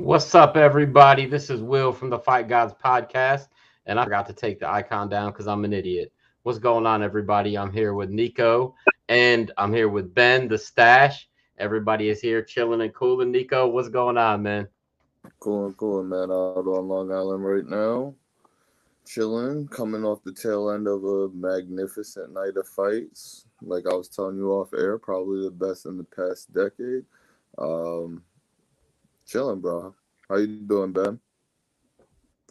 What's up, everybody? This is Will from the Fight Gods podcast, and I forgot to take the icon down because I'm an idiot. What's going on, everybody? I'm here with Neko, and I'm here with Ben, the Stach. Everybody is here chilling and cooling. Neko, what's going on, man? Cool, man. Out on Long Island right now. Chilling, coming off the tail end of a magnificent night of fights. Like I was telling you off air, probably the best in the past decade. Um, Chilling, bro. How you doing, Ben?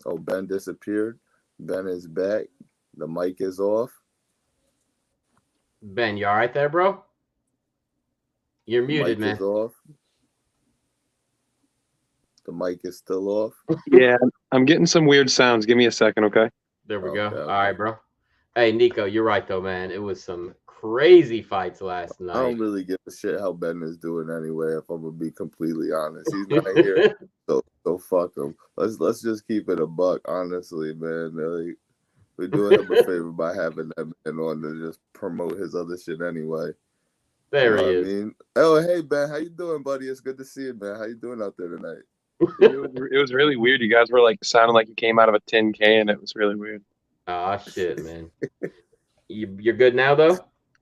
Oh, Ben disappeared. Ben is back. The mic is off. Ben, you all right there, bro? You're The muted, mic man. is off. The mic is still off. Yeah, I'm getting some weird sounds. Give me a second, okay? There we go. Okay. All right, bro. Hey, Neko, you're right, though, man. It was some crazy fights last I night. don't really give a shit how Ben is doing anyway, if I'm gonna be completely honest. He's not here. So fuck him. Let's just keep it a buck, honestly, man. Like, we're doing him a favor by having that man on to just promote his other shit anyway. There You he know what is. I mean? Oh, hey Ben, how you doing, buddy? It's good to see you, man. How you doing out there tonight? It was really weird. You guys were like sounding like you came out of a tin can. It was really weird. Oh, shit, man. You're good now, though?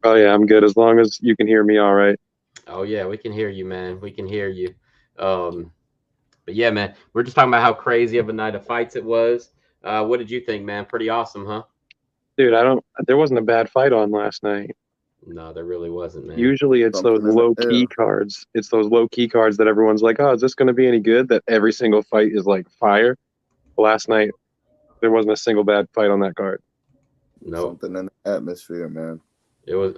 Oh yeah, I'm good as long as you can hear me all right. Oh yeah, we can hear you, man. We can hear you. But yeah, man, we're just talking about how crazy of a night of fights it was. What did you think, man? Pretty awesome, huh? Dude, there wasn't a bad fight on last night. No, there really wasn't, man. Usually it's those Something in the low key air. cards. It's those low key cards that everyone's like, oh, is this going to be any good? That every single fight is like fire. Last night, there wasn't a single bad fight on that card. Nope. Something in the atmosphere, man. It was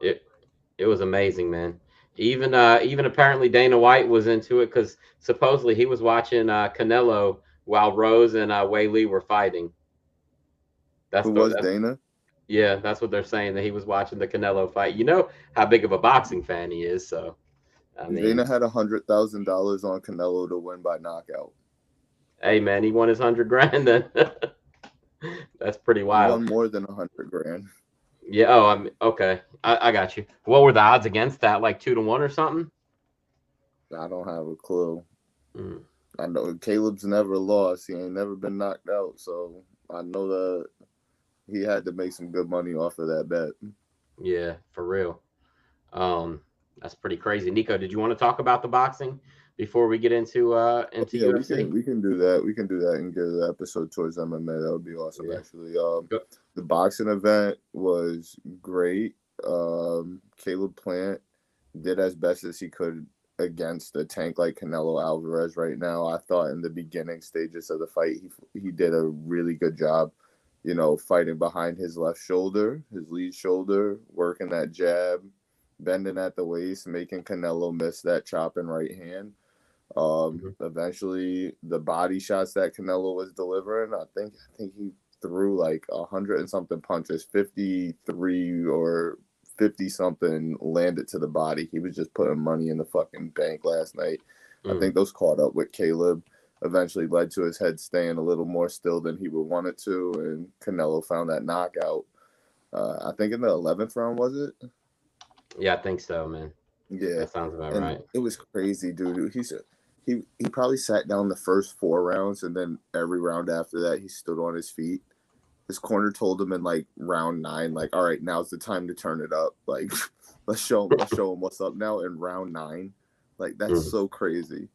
it was amazing, man. Even apparently Dana White was into it because supposedly he was watching Canelo while Rose and Wei Lee were fighting. Who was Dana? Yeah, that's what they're saying, that he was watching the Canelo fight. You know how big of a boxing fan he is, so I mean, Dana had $100,000 on Canelo to win by knockout. hey man, he won his 100 grand then. That's pretty He wild. won more than 100 grand. Yeah. Oh, okay. I got you. What were the odds against that? Like 2-1 or something? I don't have a clue. Mm. I know Caleb's never lost. He ain't never been knocked out, so I know that he had to make some good money off of that bet. Yeah, for real. That's pretty crazy. Neko, did you want to talk about the boxing before we get into Yeah, UFC? we can do that. We can do that and get the episode towards MMA. That would be awesome, Yeah. actually. The boxing event was great. Caleb Plant did as best as he could against a tank like Canelo Alvarez right now. I thought in the beginning stages of the fight, he did a really good job, you know, fighting behind his left shoulder, his lead shoulder, working that jab, bending at the waist, making Canelo miss that chop and right hand. Eventually, the body shots that Canelo was delivering, I think he threw like 100 and something punches, 53 or 50 something landed to the body. He was just putting money in the fucking bank last night. I think those caught up with Caleb. Eventually led to his head staying a little more still than he would want it to, and Canelo found that knockout. I think in the 11th round, was it? Yeah, I think so, man. Yeah, That sounds about and right. it was crazy, dude. He probably sat down the first 4 rounds, and then every round after that, he stood on his feet. His corner told him in like round 9, like, all right, now's the time to turn it up. Like, let's show him what's up now in round 9. Like, that's so crazy.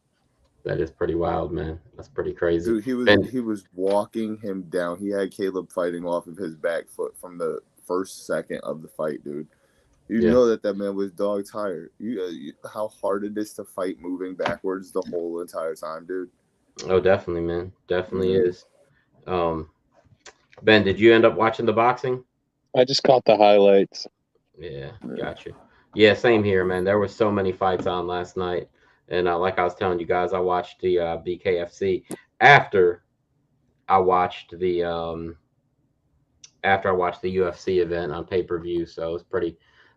That is pretty wild, man. That's pretty crazy. Dude, he was walking him down. He had Caleb fighting off of his back foot from the first second of the fight, dude. You know that man was dog tired. How hard it is to fight moving backwards the whole entire time, dude. Oh, definitely, man. Definitely is. Ben, did you end up watching the boxing? I just caught the highlights. Yeah, gotcha. Yeah, same here, man. There were so many fights on last night, and like I was telling you guys, I watched the BKFC after I watched the UFC event on pay-per-view. So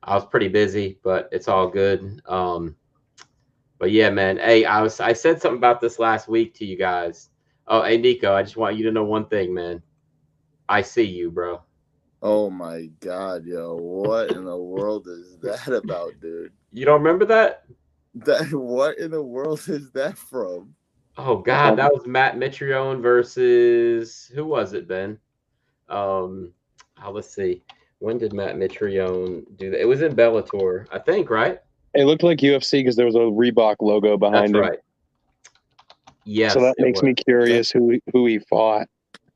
I was pretty busy, but it's all good. But yeah, man. Hey, I said something about this last week to you guys. Oh, hey Neko, I just want you to know one thing, man. I see you, bro. Oh my god, yo. What in the world is that about, dude? You don't remember that? What in the world is that from? Oh God, that was Matt Mitrione versus who was it, Ben? Let's see. When did Matt Mitrione do that? It was in Bellator, I think, right? It looked like UFC because there was a Reebok logo That's behind him. right. Yes, So that it makes was. me curious who he fought.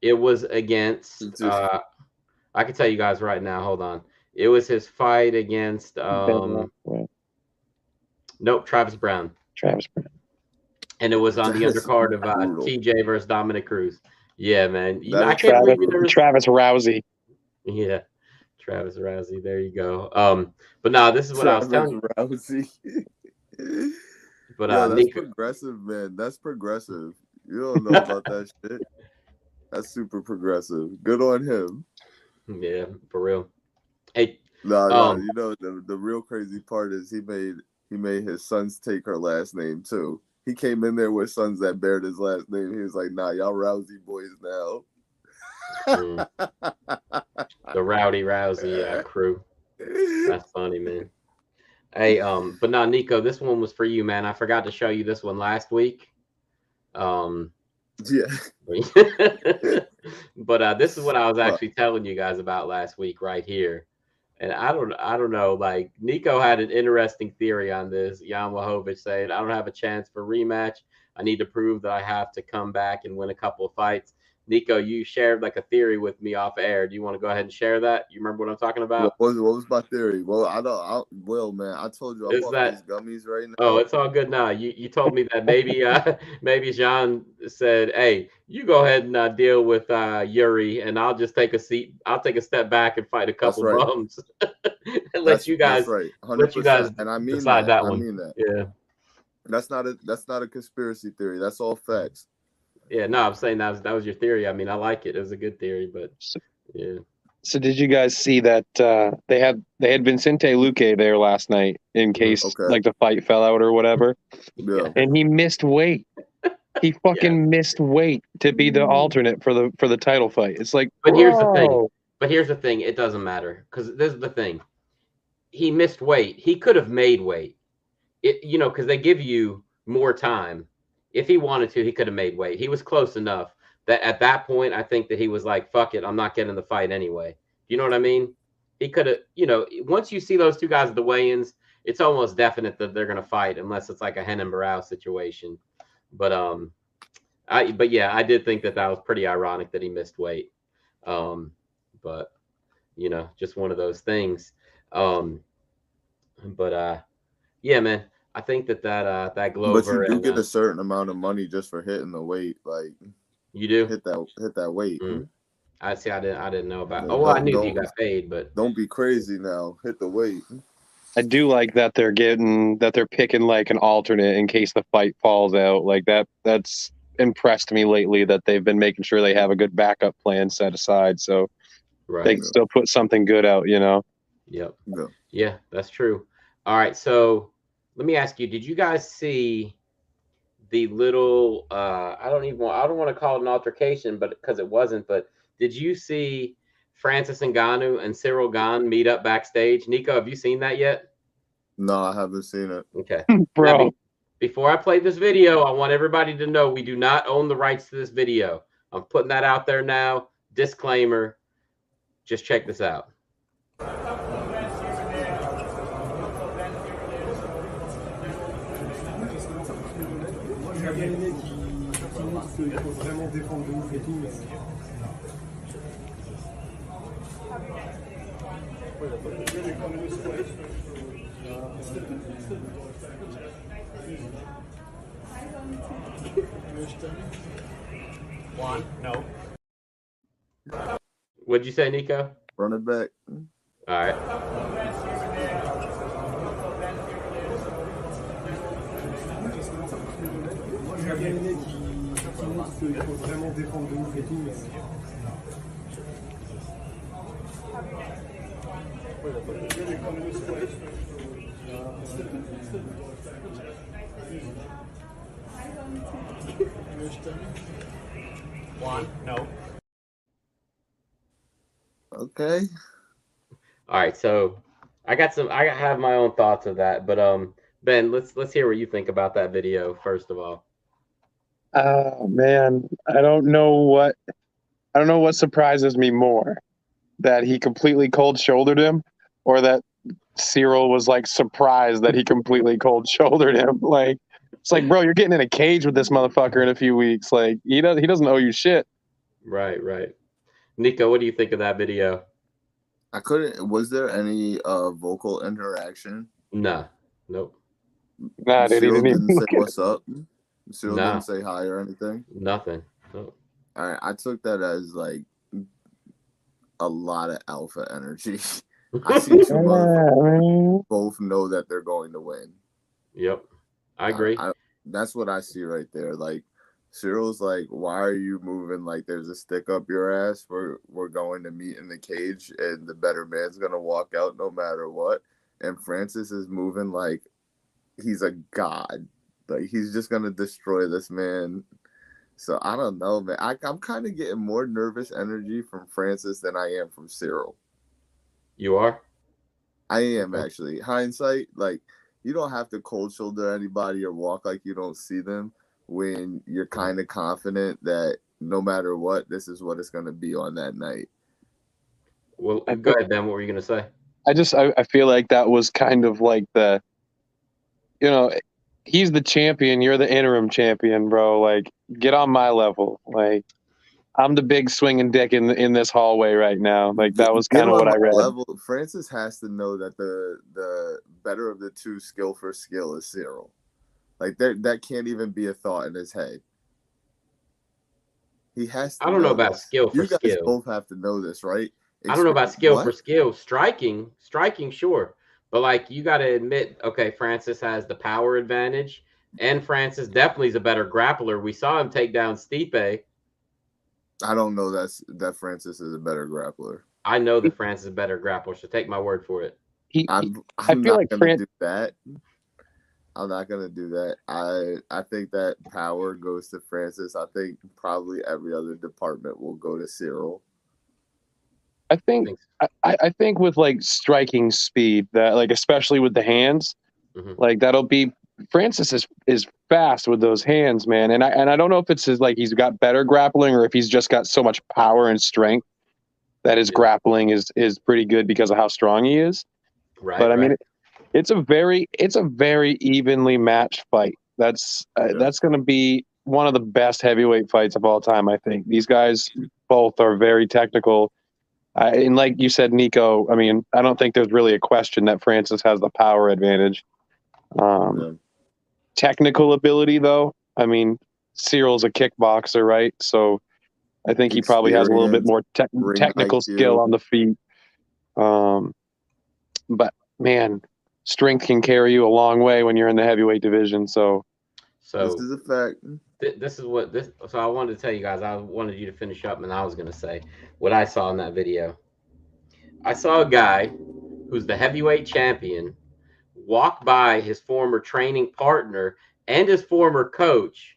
It was against. I can tell you guys right now. Hold on. It was his fight against. Nope, Travis Brown. Travis Brown. And it was on the That's undercard of brutal. TJ versus Dominic Cruz. Yeah, man. You know, I That is can't believe Travis, there was. Travis Rousey. Yeah, Travis Rousey. There you go. But no, this is what I was telling you. Rousey. But Yo, that's Nico, progressive, man. That's progressive. You don't know about that shit. That's super progressive. Good on him. yeah, for real. Hey, No, you know the real crazy part is he made his sons take her last name too. He came in there with sons that bared his last name. He was like, "Nah, y'all Rousey boys now." the Rowdy Rousey crew. That's funny, man. Hey, but now Nico, this one was for you, man. I forgot to show you this one last week. Yeah. But this is what I was actually telling you guys about last week right here. And I don't know, like Nico had an interesting theory on this. Jan Wahovich saying, I don't have a chance for rematch. I need to prove that I have to come back and win a couple of fights. Nico, you shared like a theory with me off air. Do you want to go ahead and share that? You remember what I'm talking about? What was my theory? Well, Will, man, I told you I'm off these gummies right now. Oh, it's all good now. You told me that maybe Jean said, "Hey, you go ahead and deal with Yuri, and I'll just take a seat. I'll take a step back and fight a couple bums, and let you guys right. 100%. let you guys and I mean decide that I one. mean that. Yeah, that's not a conspiracy theory. That's all facts. Yeah, no, I'm saying that was your theory. I mean, I like it. It was a good theory, but yeah. So did you guys see that they had Vincente Luque there last night in case like the fight fell out or whatever? Yeah. And he missed weight. He fucking missed weight to be the alternate for the title fight. It's like, But here's the thing. It doesn't matter because this is the thing. He missed weight. He could have made weight. Because they give you more time. If he wanted to, he could have made weight. He was close enough that at that point, I think that he was like, fuck it, I'm not getting the fight anyway. You know what I mean? He could have, once you see those two guys at the weigh-ins, it's almost definite that they're going to fight unless it's like a Henan Barrow situation. But I did think that was pretty ironic that he missed weight. But just one of those things. Yeah, man. I think that Glover. But you do get a certain amount of money just for hitting the weight. Like you do hit that weight. I see. I didn't know about. Oh, well, I knew he got paid, but don't be crazy now. Hit the weight. I do like that they're picking like an alternate in case the fight falls out. Like that's impressed me lately that they've been making sure they have a good backup plan set aside so they can still put something good out. Yep. Yeah, that's true. All right, so let me ask you: did you guys see the little? I don't want to call it an altercation, but because it wasn't. But did you see Francis Ngannou and Cyril Gane meet up backstage? Nico, have you seen that yet? No, I haven't seen it. Okay, bro. Now, before I play this video, I want everybody to know we do not own the rights to this video. I'm putting that out there now. Disclaimer. Just check this out. Il faut vraiment défendre de ouf et tout. Mais... One, no. What'd you say, Nico? Run it back. All right. Il faut vraiment défendre de ouf et tout. Mais... One, no. Okay. All right, so I have my own thoughts of that, but Ben, let's hear what you think about that video first of all. Oh man, I don't know what surprises me more, that he completely cold shouldered him, or that Cyril was like surprised that he completely cold shouldered him. Like, it's like, bro, you're getting in a cage with this motherfucker in a few weeks. Like, he doesn't owe you shit. Right, right. Nico, what do you think of that video? I couldn't. Was there any vocal interaction? Nah, nope, Nah, dude, he Cyril didn't even didn't say look at what's up. Cyril nah, didn't say hi or anything. nothing. Nope. All right, I took that as like a lot of alpha energy. I see two motherfuckers both know that they're going to win. Yep, I agree. That's what I see right there. Like Cyril's like, why are you moving like there's a stick up your ass? We're going to meet in the cage and the better man's gonna walk out no matter what. And Francis is moving like he's a god. Like he's just gonna destroy this man. So I don't know, man. I'm kind of getting more nervous energy from Francis than I am from Cyril. You are? I am actually. Hindsight, like you don't have to cold shoulder anybody or walk like you don't see them when you're kind of confident that no matter what, this is what it's going to be on that night. Well, go ahead, Ben. What were you gonna say? I feel like that was kind of like the, he's the champion, you're the interim champion, bro. Like, get on my level. Like, I'm the big swinging dick in this hallway right now. Like, that was kind of what I read. Level. Francis has to know that the better of the two skill for skill is Cyril. Like that can't even be a thought in his head. He has to. I don't know about skill for skill. You guys both have to know this, right? I don't know about skill for skill. Striking, sure. But like you got to admit, okay, Francis has the power advantage, and Francis definitely is a better grappler. We saw him take down Stipe. I don't know that Francis is a better grappler. I know that Francis is a better grappler, so take my word for it. I'm not gonna do that. I'm not gonna do that. I think that power goes to Francis. I think probably every other department will go to Cyril. I think with like striking speed, that like especially with the hands, like that'll be Francis is fast with those hands, man. And I don't know if it's like he's got better grappling or if he's just got so much power and strength that his grappling is pretty good because of how strong he is. Right. But I mean, it's a very evenly matched fight. That's going to be one of the best heavyweight fights of all time. I think these guys both are very technical. And like you said, Nico, I mean, I don't think there's really a question that Francis has the power advantage. Technical ability, though, I mean, Cyril's a kickboxer, right? So I think he probably has a little bit more technical skill on the feet. But man, strength can carry you a long way when you're in the heavyweight division. So this is a fact. So I wanted to tell you guys, I wanted you to finish up, and I was going to say what I saw in that video. I saw a guy who's the heavyweight champion walk by his former training partner and his former coach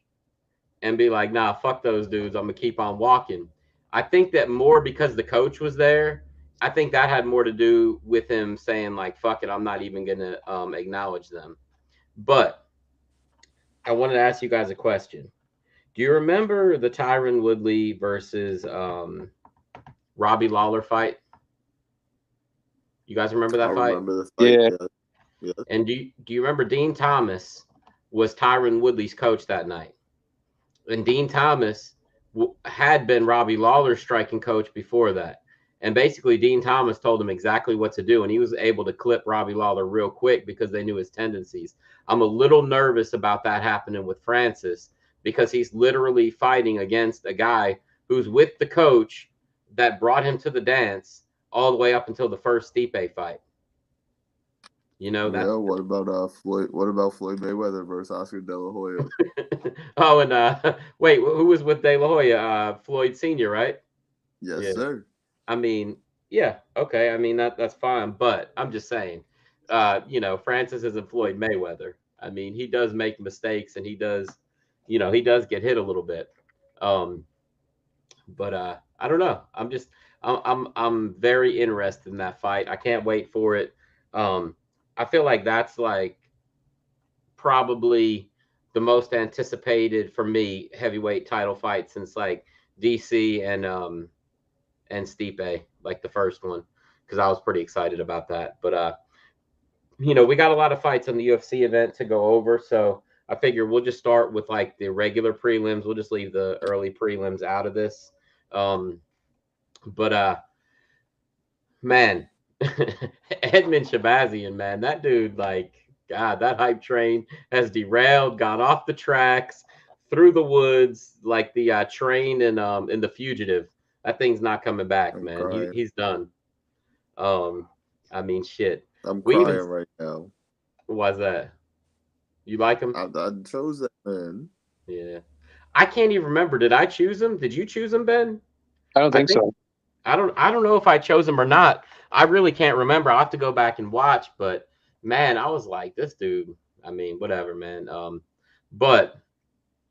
and be like, nah, fuck those dudes. I'm going to keep on walking. I think that more because the coach was there, I think that had more to do with him saying like, fuck it, I'm not even going to acknowledge them. But I wanted to ask you guys a question. Do you remember the Tyron Woodley versus Robbie Lawler fight? You guys remember that fight? Remember the fight? Yeah. And do you remember Dean Thomas was Tyron Woodley's coach that night? And Dean Thomas had been Robbie Lawler's striking coach before that. And basically, Dean Thomas told him exactly what to do, and he was able to clip Robbie Lawler real quick because they knew his tendencies. I'm a little nervous about that happening with Francis because he's literally fighting against a guy who's with the coach that brought him to the dance all the way up until the first Stipe fight. You know that. Yeah. What about Floyd? What about Floyd Mayweather versus Oscar De La Hoya? Oh, and wait, who was with De La Hoya? Floyd Sr., right? Yes, sir. I mean, yeah, okay. I mean that's fine, but I'm just saying, Francis isn't Floyd Mayweather. I mean, he does make mistakes, and he does get hit a little bit. But I don't know. I'm very interested in that fight. I can't wait for it. I feel like that's like probably the most anticipated for me heavyweight title fight since like DC and Stipe, like the first one, because I was pretty excited about that. But we got a lot of fights on the UFC event to go over, so I figure we'll just start with like the regular prelims. We'll just leave the early prelims out of this. But man, Edmund Shabazian, man, that dude, like, God, that hype train has derailed, gone off the tracks, through the woods, like the train in The Fugitive. That thing's not coming back, I'm man. crying. He's done. I mean, shit. I'm We crying even right now. Why's that? You like him? I chose that man. Yeah. I can't even remember. Did I choose him? Did you choose him, Ben? I don't think so. I don't know if I chose him or not. I really can't remember. I'll have to go back and watch, but man, I was like, this dude, I mean, whatever, man. But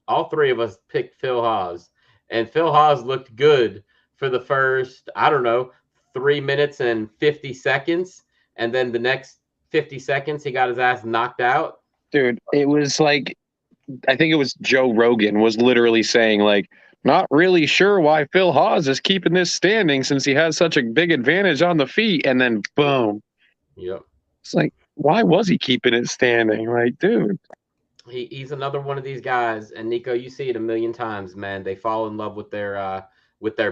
all three of us picked Phil Haas, and Phil Haas looked good for the first, I don't know, 3 minutes and 50 seconds, and then the next 50 seconds he got his ass knocked out. Dude, it was like, I think it was Joe Rogan was literally saying, like, not really sure why Phil Haas is keeping this standing since he has such a big advantage on the feet. And then boom. Yep. It's like, why was he keeping it standing? Like, dude. He's another one of these guys. And Nico, you see it a million times, man. They fall in love with their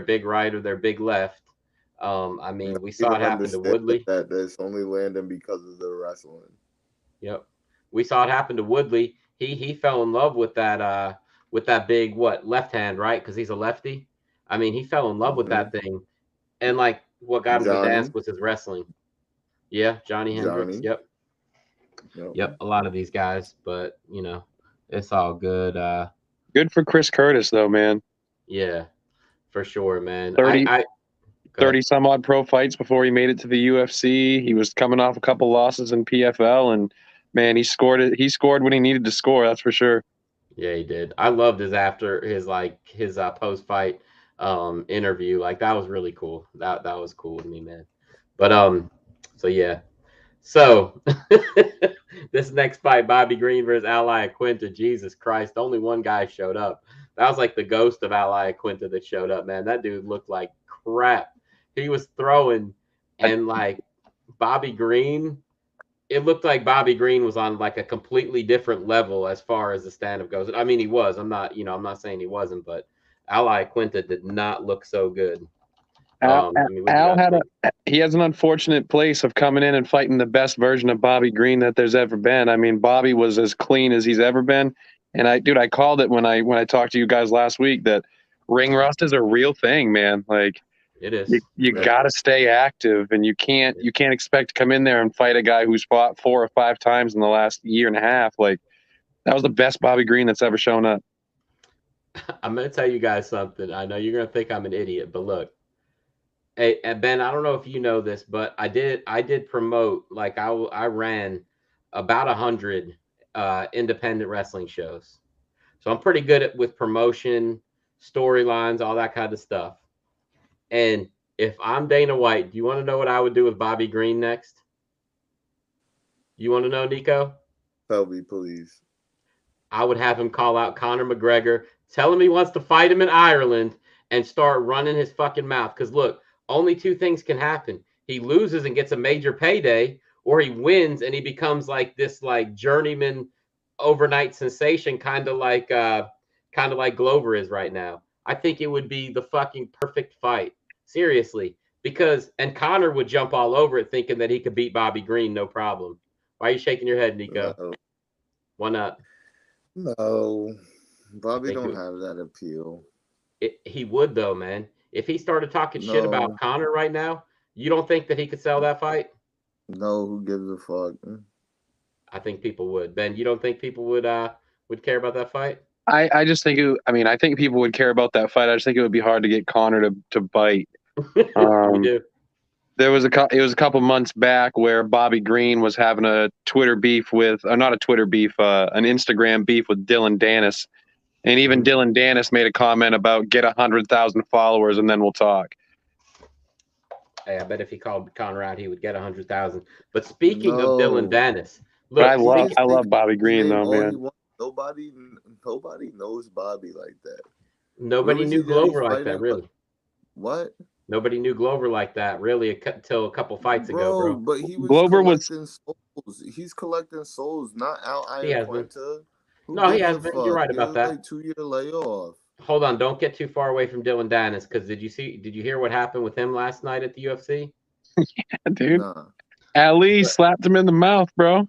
big right or their big left. I mean, we saw it happen to Woodley. That it's only landing because of the wrestling. Yep. We saw it happen to Woodley. He fell in love with that big left hand, right? Because he's a lefty. I mean, he fell in love with that thing, and like what got him to dance was his wrestling. Yeah, Johnny Hendricks. Yep. A lot of these guys, but it's all good. Good for Chris Curtis, though, man. Yeah, for sure, man. 30 some odd pro fights before he made it to the UFC. He was coming off a couple losses in PFL, and man, he scored it. He scored when he needed to score. That's for sure. Yeah, he did. I loved his post fight interview. Like that was really cool. That was cool with me, man. But so yeah. So this next fight, Bobby Green versus Ali Aquinta. Jesus Christ, only one guy showed up. That was like the ghost of Ali Aquinta that showed up, man. That dude looked like crap. He was throwing, and like Bobby Green, it looked like Bobby Green was on like a completely different level as far as the stand-up goes. I mean, he was. I'm not saying he wasn't, but Ali Aquinta did not look so good. Al he has an unfortunate place of coming in and fighting the best version of Bobby Green that there's ever been. I mean, Bobby was as clean as he's ever been. And I called it when I talked to you guys last week that ring rust is a real thing, man. Like, it is. You got to stay active, and you can't expect to come in there and fight a guy who's fought 4 or 5 times in the last year and a half. Like, that was the best Bobby Green that's ever shown up. I'm going to tell you guys something. I know you're going to think I'm an idiot, but look. Hey, Ben, I don't know if you know this, but I did promote, like I ran about 100 independent wrestling shows. So I'm pretty good with promotion, storylines, all that kind of stuff. And if I'm Dana White, do you want to know what I would do with Bobby Green next? You want to know, Nico? Tell me, please. I would have him call out Conor McGregor, tell him he wants to fight him in Ireland, and start running his fucking mouth. Because look, only 2 things can happen. He loses and gets a major payday, or he wins and he becomes like this like journeyman overnight sensation, kind of like Glover is right now. I think it would be the fucking perfect fight. Seriously. And Conor would jump all over it thinking that he could beat Bobby Green, no problem. Why are you shaking your head, Nico? No. Why not? No. Bobby don't have that appeal. He would, though, man. If he started talking shit about Conor right now, you don't think that he could sell that fight? No, who gives a fuck? I think people would. Ben, you don't think people would care about that fight? I just think I think people would care about that fight. I just think it would be hard to get Conor to bite. You do. It was a couple months back where Bobby Green was having a Twitter beef with, not a Twitter beef, an Instagram beef with Dillon Danis. And even Dillon Danis made a comment about get 100,000 followers and then we'll talk. Hey, I bet if he called Conor out, he would get 100,000. But speaking of Dillon Danis, look, I love Bobby Green though, man. nobody knows Bobby like that. Nobody knew Glover like that, really. What? Nobody knew Glover like that, really, until a couple fights ago, bro. But he was Glover collecting souls. He's collecting souls, not Al Iaquinta. No, he has been. You're right about that. Like 2-year layoff. Hold on, don't get too far away from Dillon Danis, because did you hear what happened with him last night at the UFC? Yeah, dude. Nah. Ali slapped him in the mouth, bro.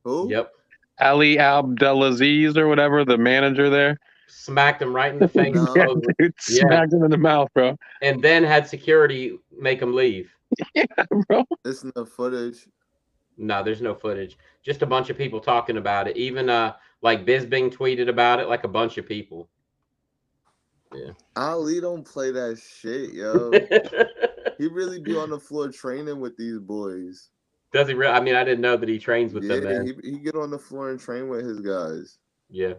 Who? Yep. Ali Abdelaziz or whatever, the manager there. Smacked him right in the face. No. Yeah, dude, smacked him in the mouth, bro. And then had security make him leave. Yeah, bro. There's no footage. No, there's no footage. Just a bunch of people talking about it. Even like Bisbing tweeted about it, like a bunch of people. Yeah. Ali don't play that shit, yo. He really be on the floor training with these boys. Does he really? I mean, I didn't know that he trains with them, man. He get on the floor and train with his guys. Yeah.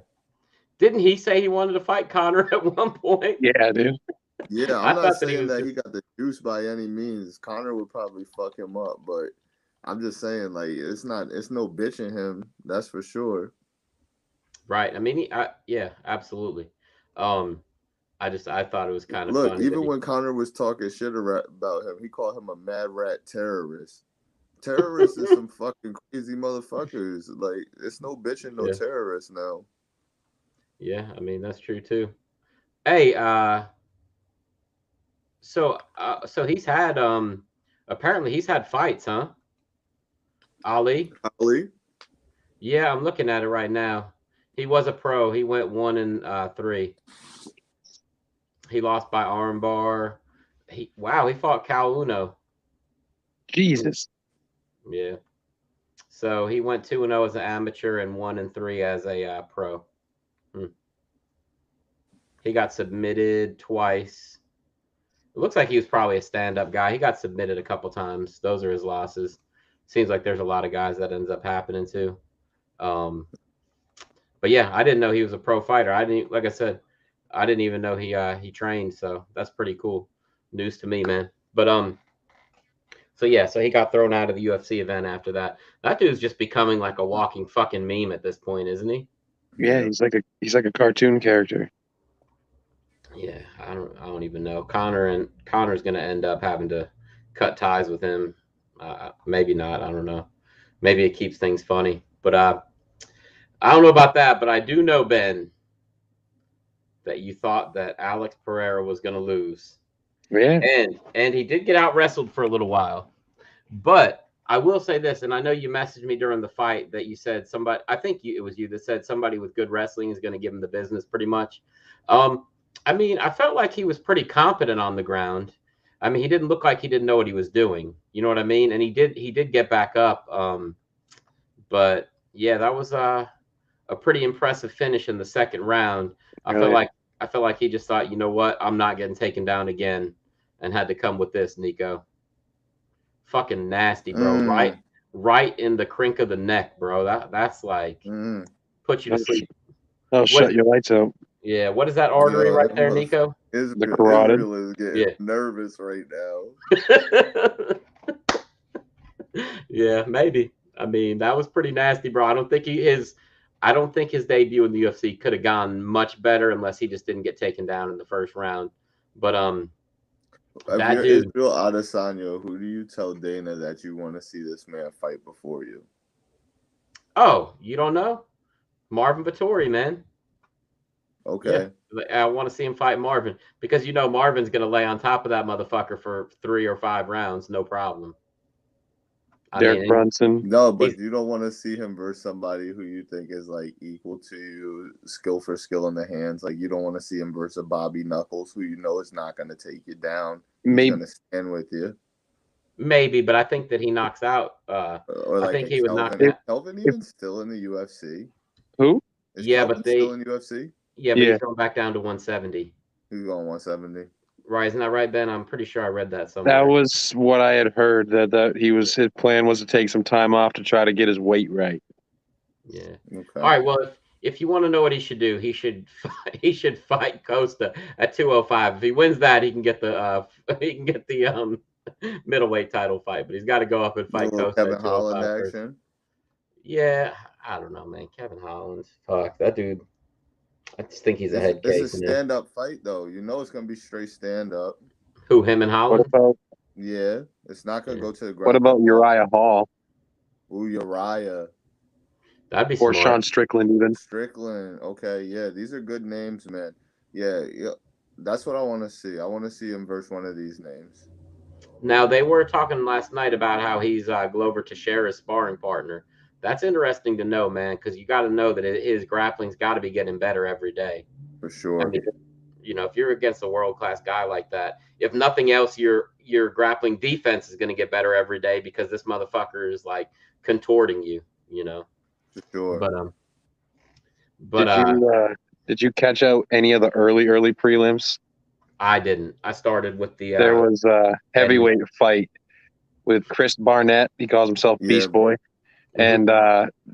Didn't he say he wanted to fight Conor at one point? Yeah, dude. Yeah, I'm not saying that he got the juice by any means. Conor would probably fuck him up, but I'm just saying, like, it's no bitching him. That's for sure. Right. I mean, yeah, absolutely. I thought it was kind of Look, funny. even when Conor was talking shit about him, he called him a mad rat terrorist. Terrorists is some fucking crazy motherfuckers. Like, it's no bitching, no terrorists now. Yeah, I mean, that's true too. Hey, so he's had apparently he's had fights, huh? Ali? Yeah, I'm looking at it right now. He was a pro. He went 1-3. He lost by armbar. He fought Cal Uno. Jesus. Yeah. So he went 2-0 as an amateur and 1-3 as a pro. He got submitted twice. It looks like he was probably a stand-up guy. He got submitted a couple times. Those are his losses. Seems like there's a lot of guys that ends up happening to. But yeah, I didn't know he was a pro fighter. Like I said, I didn't even know he trained. So that's pretty cool. News to me, man. But so he got thrown out of the UFC event after that. That dude's just becoming like a walking fucking meme at this point, isn't he? Yeah, he's like a cartoon character. Yeah, I don't even know. Conor's gonna end up having to cut ties with him. Maybe not. I don't know. Maybe it keeps things funny. But I don't know about that. But I do know, Ben, that you thought that Alex Pereira was gonna lose. Yeah. And he did get out wrestled for a little while. But I will say this, and I know you messaged me during the fight that you said somebody, I think it was you that said somebody with good wrestling is going to give him the business pretty much. I mean, I felt like he was pretty competent on the ground. I mean, he didn't look like he didn't know what he was doing. You know what I mean? And he did get back up. But yeah, that was a pretty impressive finish in the second round. I felt like he just thought, you know what, I'm not getting taken down again, and had to come with this, Neko. Fucking nasty, bro. Right in the crink of the neck, bro. That's like put you to sleep. Oh, shut your lights out. Yeah, what is that artery right there, Neko? The carotid. Israel is getting nervous right now. Yeah, maybe. I mean, that was pretty nasty, bro. I don't think his debut in the UFC could have gone much better unless he just didn't get taken down in the first round. But that dude, Israel Adesanya, who do you tell Dana that you want to see this man fight before you? Oh, you don't know? Marvin Vettori, man. Okay. Yeah, I want to see him fight Marvin because you know Marvin's gonna lay on top of that motherfucker for 3 or 5 rounds, no problem. Derek Brunson. No, but you don't want to see him versus somebody who you think is like equal to you, skill for skill in the hands. Like you don't want to see him versus a Bobby Knuckles, who you know is not going to take you down. He's going to stand with you. Maybe, but I think that he knocks out. Or like I think he would knock out. Kelvin even still in the UFC? Who? Is Kelvin still in the UFC? Yeah, but he's going back down to 170. He's going 170. Right, isn't that right, Ben? I'm pretty sure I read that somewhere. That was what I had heard. That his plan was to take some time off to try to get his weight right. Yeah. Okay. All right. Well, if you want to know what he should do, he should fight Costa at 205. If he wins that, he can get the middleweight title fight. But he's got to go up and fight Costa. Kevin Holland action. Yeah, I don't know, man. Kevin Holland, fuck that dude. I just think he's a head It's a case, man. stand-up fight, though. You know it's gonna be straight stand-up. Who, him and What Holland? about Yeah, it's not gonna go to the ground. what about Uriah Hall Ooh, Uriah. That'd be or smart. Sean Strickland even? Strickland. Okay, yeah, these are good names, man. Yeah, that's what I want to see. I want to see him versus one of these names. Now they were talking last night about how he's Glover Teixeira's sparring partner. That's interesting to know, man, because you got to know that his grappling's got to be getting better every day. For I sure. mean, if you're against a world class guy like that, if nothing else, your grappling defense is going to get better every day because this motherfucker is like contorting you. For sure. But Did you catch out any of the early prelims? I didn't. I started with the There was a heavyweight fight with Chris Barnett. He calls himself Yeah. Beast Boy, and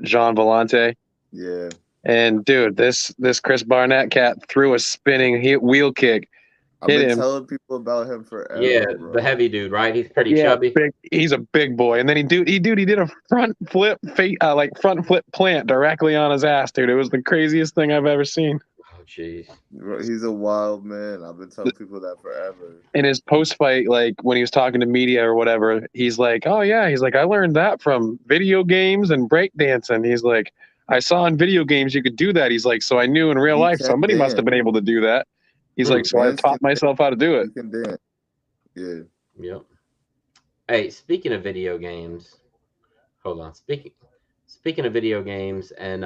Jean Vellante. Yeah. And dude, this Chris Barnett cat threw a spinning wheel kick. I've Hit been him. telling people about him forever. Yeah, bro. the heavy dude, right? He's pretty chubby. He's a big boy. And then he did a front flip plant directly on his ass, dude. It was the craziest thing I've ever seen. Oh, jeez. He's a wild man. I've been telling people that forever. In his post fight, like when he was talking to media or whatever, he's like, "Oh yeah," he's like, "I learned that from video games and breakdancing." He's like, "I saw in video games you could do that." He's like, "So I knew in real life somebody must have been able to do that." He's like, "So I taught myself how to do it." You can dance. Yeah. Yep. Hey, speaking of video games, hold on. Speaking of video games and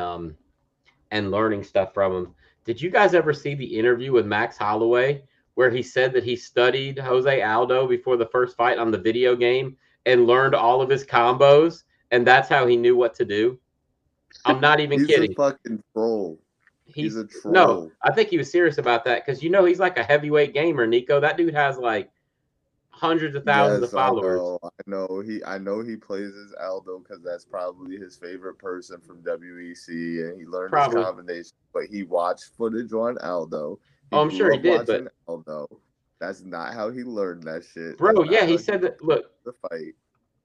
learning stuff from them, did you guys ever see the interview with Max Holloway where he said that he studied Jose Aldo before the first fight on the video game and learned all of his combos, and that's how he knew what to do? I'm not even kidding. He's a fucking troll. He's a troll. No, I think he was serious about that because he's like a heavyweight gamer, Nico. That dude has like hundreds of thousands of followers. I know he plays as Aldo because that's probably his favorite person from WEC, and he learned his combination. But he watched footage on Aldo. I'm sure he did, but Aldo. That's not how he learned that shit. Bro, yeah, he said that. Look, the fight.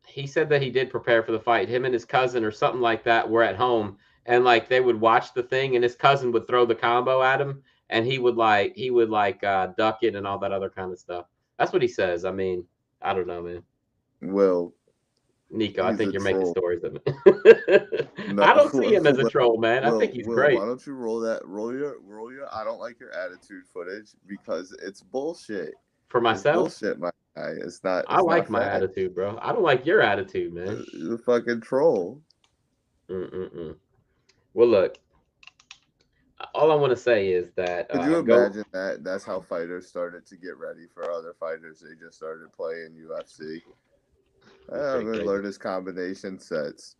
He said that he did prepare for the fight. Him and his cousin or something like that were at home, and like they would watch the thing, and his cousin would throw the combo at him, and he would duck it and all that other kind of stuff. That's what he says. I mean, I don't know, man. Well, Nico, I think you're making stories of it. No, I don't see him as a troll, man. I think he's great. Why don't you roll your I don't like your attitude footage because it's bullshit. For myself? It's bullshit, my guy. It's not. I like my attitude, bro. I don't like your attitude, man. You're a fucking troll. Well, look. All I want to say is that. Could you imagine that? That's how fighters started to get ready for other fighters. They just started playing UFC. I'm gonna learn his combination sets.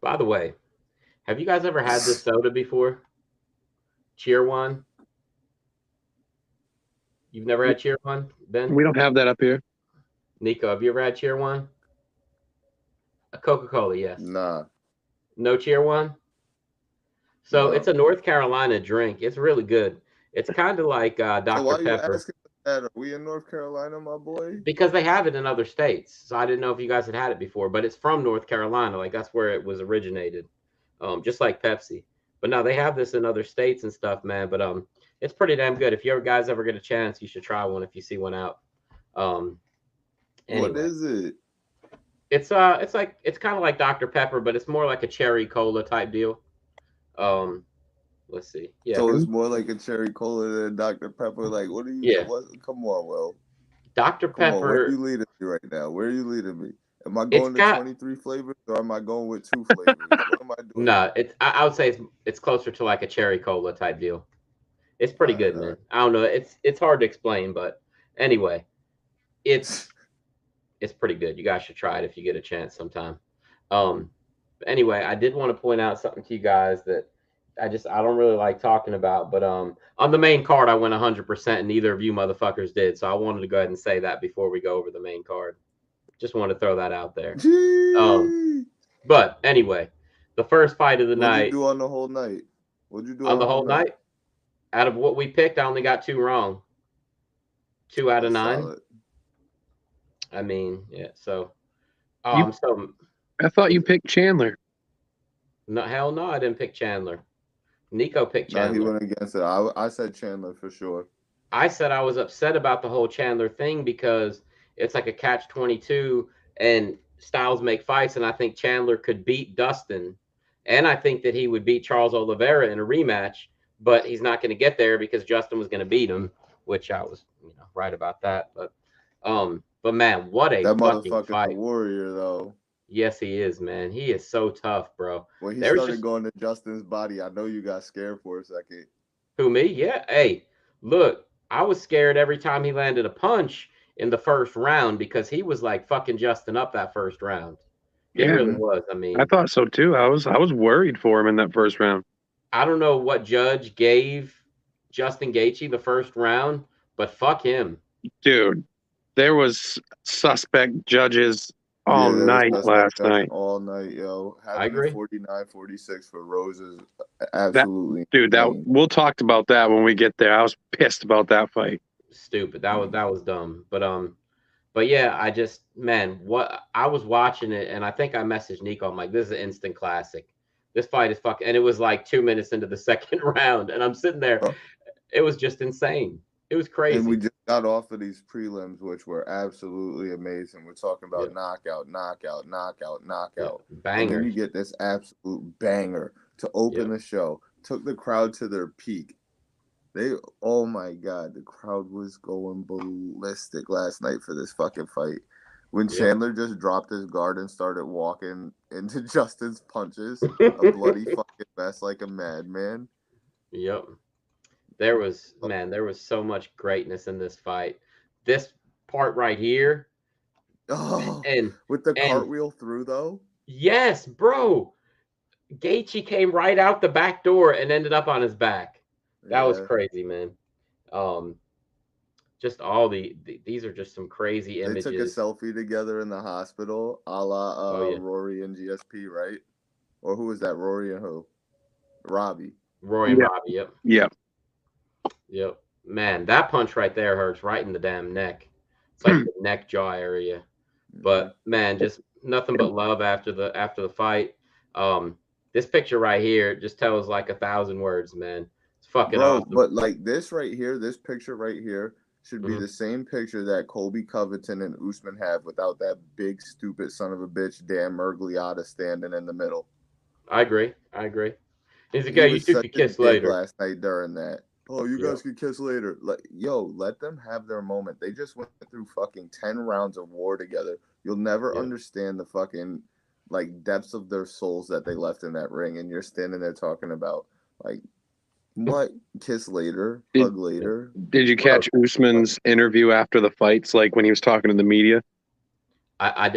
By the way, have you guys ever had this soda before? Cheer One. You've never had Cheer One, Ben? We don't have that up here. Nico, have you ever had Cheer One? A Coca-Cola, yes. Nah. No Cheer One? So it's a North Carolina drink. It's really good. It's kind of like Dr. Why Pepper. You asking that? Are we in North Carolina, my boy? Because they have it in other states. So I didn't know if you guys had it before, but it's from North Carolina. Like that's where it was originated. Just like Pepsi. But no, they have this in other states and stuff, man. But it's pretty damn good. If you guys ever get a chance, you should try one if you see one out. Anyway. What is it? It's kind of like Dr. Pepper, but it's more like a cherry cola type deal. Let's see. Yeah. So it's more like a cherry cola than Dr. Pepper. Like, what are you? Yeah. Come on, Will. Dr. Pepper. Where are you leading me right now? Where are you leading me? Am I going to 23 flavors or am I going with 2 flavors? What am I doing? No, I would say it's closer to like a cherry cola type deal. It's pretty good, man. I don't know. It's hard to explain, but anyway, it's pretty good. You guys should try it if you get a chance sometime. Anyway, I did want to point out something to you guys that I don't really like talking about, but on the main card I went 100% and neither of you motherfuckers did. So I wanted to go ahead and say that before we go over the main card. Just wanted to throw that out there. But anyway, the first fight of the night. What'd you do on the whole night? What'd you do on the whole night? Out of what we picked, I only got 2 wrong. 2 out of 9. Solid. I mean, yeah. So, I thought you picked Chandler. No, hell no, I didn't pick Chandler. Neko picked No, he Chandler. went against it. I said Chandler for sure. I said I was upset about the whole Chandler thing because it's like a catch-22 and styles make fights, and I think Chandler could beat Dustin, and I think that he would beat Charles Oliveira in a rematch, but he's not going to get there because Justin was going to beat him, which I was, right about that. But man, what a That fucking motherfucker's a fight! warrior, though. Yes, he is, man. He is so tough, bro. When he There's started just going to Justin's body, I know you got scared for a second. Who, me? Yeah. Hey, look, I was scared every time he landed a punch in the first round because he was like fucking Justin up that first round. He Yeah, really was. I I mean, thought so too. I was worried for him in that first round. I don't know what judge gave Justin Gaethje the first round, but fuck him. Dude, there was suspect judges all Yeah, there was night suspect last judging night. all night, yo. I Having the agree. 49-46 for Rose is That absolutely dude, that insane. we'll talk about that when we get there. I was pissed about that fight. Stupid. That was dumb. But yeah, I just, man, what I was watching it and I think I messaged Nico. I'm like, this is an instant classic. This fight is fucking, and it was like 2 minutes into the second round, and I'm sitting there. Oh, It was just insane. It was and we crazy. just got off of these prelims, which were absolutely amazing. We're talking about Yeah, knockout, knockout, knockout, yeah, knockout. And then you bangers. get this absolute banger to Yeah, open the show. Took the crowd to their peak. Oh my God, the crowd was going ballistic last night for this fucking fight. When yep. Chandler just dropped his guard and started walking into Justin's punches, a bloody fucking mess like a madman. Yep. There was so much greatness in this fight. This part right here, Oh, and with the and cartwheel through though. yes, bro, Gaethje came right out the back door and ended up on his back. That was Yeah, crazy, man. Um, just all these are just some crazy they took a images. selfie together in the hospital, a Oh la yeah, Rory and GSP, right? Or who was that? Rory and who? Robbie. Roy and Yeah, Robbie. Yep, yeah. yep. Man, that punch right there hurts right in the damn neck. It's like Hmm. the neck jaw area. Mm-hmm. But man, just nothing but love after the fight. Um, this picture right here just tells like 1,000 words, man. It's fucking Bro, awesome. but like this right here, this picture right here should be Hmm. the same picture that Colby Covington and Usman have without that big stupid son of a bitch Dan Mergliata standing in the middle. I agree. I agree. He's like, He yeah, you was two such could a kiss dick later. last night during that. Oh, you Yeah, guys can kiss later. Like, yo, let them have their moment. They just went through fucking 10 rounds of war together. You'll never yeah. understand the fucking like depths of their souls that they left in that ring, and you're standing there talking about like what kiss later, Did hug later. did you Bro, catch Usman's interview after the fights, like when he was talking to the media? I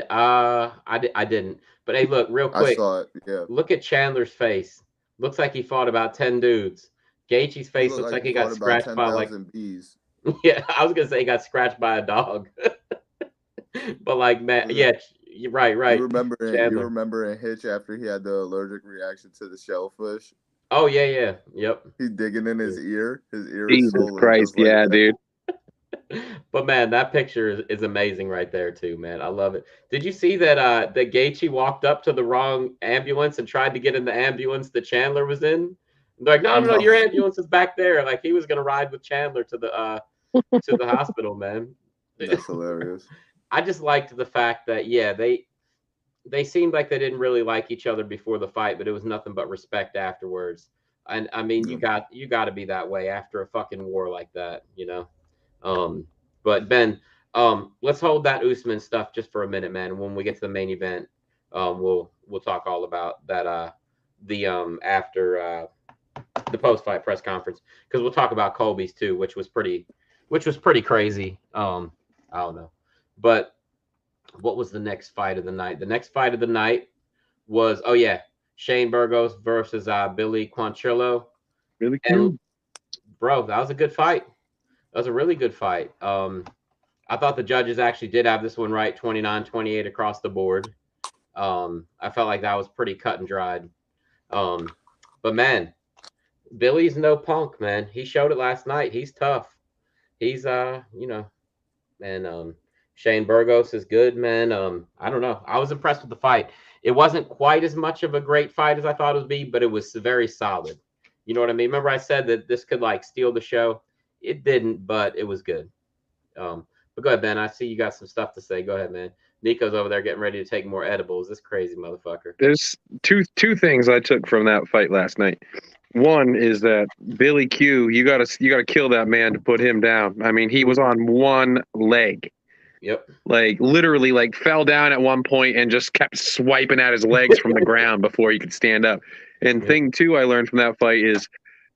didn't. But hey, look, real I quick. saw it. Yeah, Look at Chandler's face. Looks like he fought about 10 dudes. Gaethje's he face looked looks like like he he got fought about scratched by like, 10,000 bees. yeah, I was gonna say he got scratched by a dog. But like, man, Was it? yeah, you're right, You right. remember? You Chandler. remember in Hitch after he had the allergic reaction to the shellfish? Oh yeah, yeah, yep. He's digging in Yeah. his ear. His ear is Jesus swollen Christ, just like yeah, that. dude. But man, that picture is amazing right there too, man. I love it. Did you see that Gaethje walked up to the wrong ambulance and tried to get in the ambulance that Chandler was in? They're like, no, no, no, No, your ambulance is back there. Like he was gonna ride with Chandler to the hospital, man. that's hilarious. I just liked the fact that yeah, they seemed like they didn't really like each other before the fight, but it was nothing but respect afterwards. And I mean, Yeah. you got to be that way after a fucking war like that, you know. Um, but Ben, let's hold that Usman stuff just for a minute, man. When we get to the main event, we'll talk all about that. The after the post fight press conference because we'll talk about Colby's too, which was pretty crazy. I don't know, but what was the next fight of the night? The next fight of the night was Shane Burgos versus Billy Quanchillo. Really And cool. bro, that was a good fight. That was a really good fight. I thought the judges actually did have this one right, 29-28 across the board. I felt like that was pretty cut and dried. But man, Billy's no punk, man. He showed it last night. He's tough. He's and Shane Burgos is good, man. I don't know. I was impressed with the fight. it wasn't quite as much of a great fight as I thought it would be, but it was very solid. You know what I mean? Remember I said that this could like steal the show? It didn't, but it was good. But go ahead, Ben. I see you got some stuff to say. Go ahead, man. Nico's over there getting ready to take more edibles. This crazy motherfucker. There's two things I took from that fight last night. One is that Billy Q, you gotta kill that man to put him down. I mean, he was on one leg. Yep. Like literally like fell down at one point and just kept swiping at his legs from the ground before he could stand up. And thing two I learned from that fight is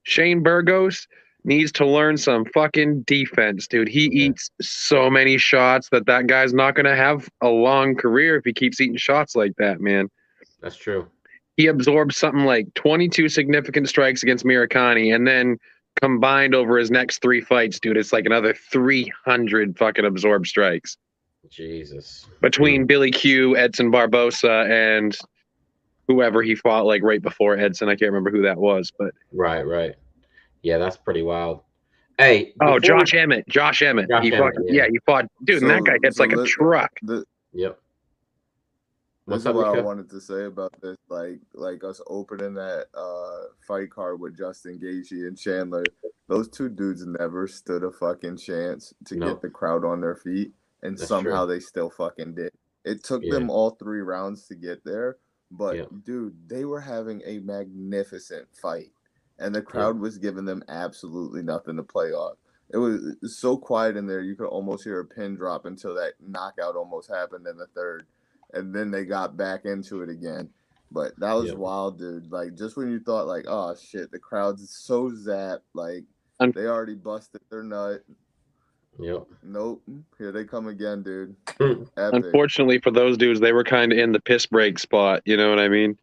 Shane Burgos needs to learn some fucking defense, dude. He eats so many shots that guy's not going to have a long career if he keeps eating shots like that, man. That's true. He absorbed something like 22 significant strikes against Miracani, and then combined over his next 3 fights, dude, it's like another 300 fucking absorbed strikes. Jesus. Between Billy Q, Edson Barbosa, and whoever he fought like right before Edson. I can't remember who that was, but Right. Yeah, that's pretty wild. Hey. Josh Emmett. He fought, dude, and that guy hits like a truck. Yep. This is what I wanted to say about this, like us opening that fight card with Justin Gaethje and Chandler. Those two dudes never stood a fucking chance to get the crowd on their feet, and somehow they still fucking did. It took them all 3 rounds to get there, but dude, they were having a magnificent fight, and the crowd was giving them absolutely nothing to play off. It was so quiet in there, you could almost hear a pin drop until that knockout almost happened in the third. And then they got back into it again. But that was wild, dude. Like, just when you thought, like, oh, shit, the crowd's so zapped. Like, they already busted their nut. Yep. Nope. Here they come again, dude. Unfortunately for those dudes, they were kind of in the piss break spot. You know what I mean?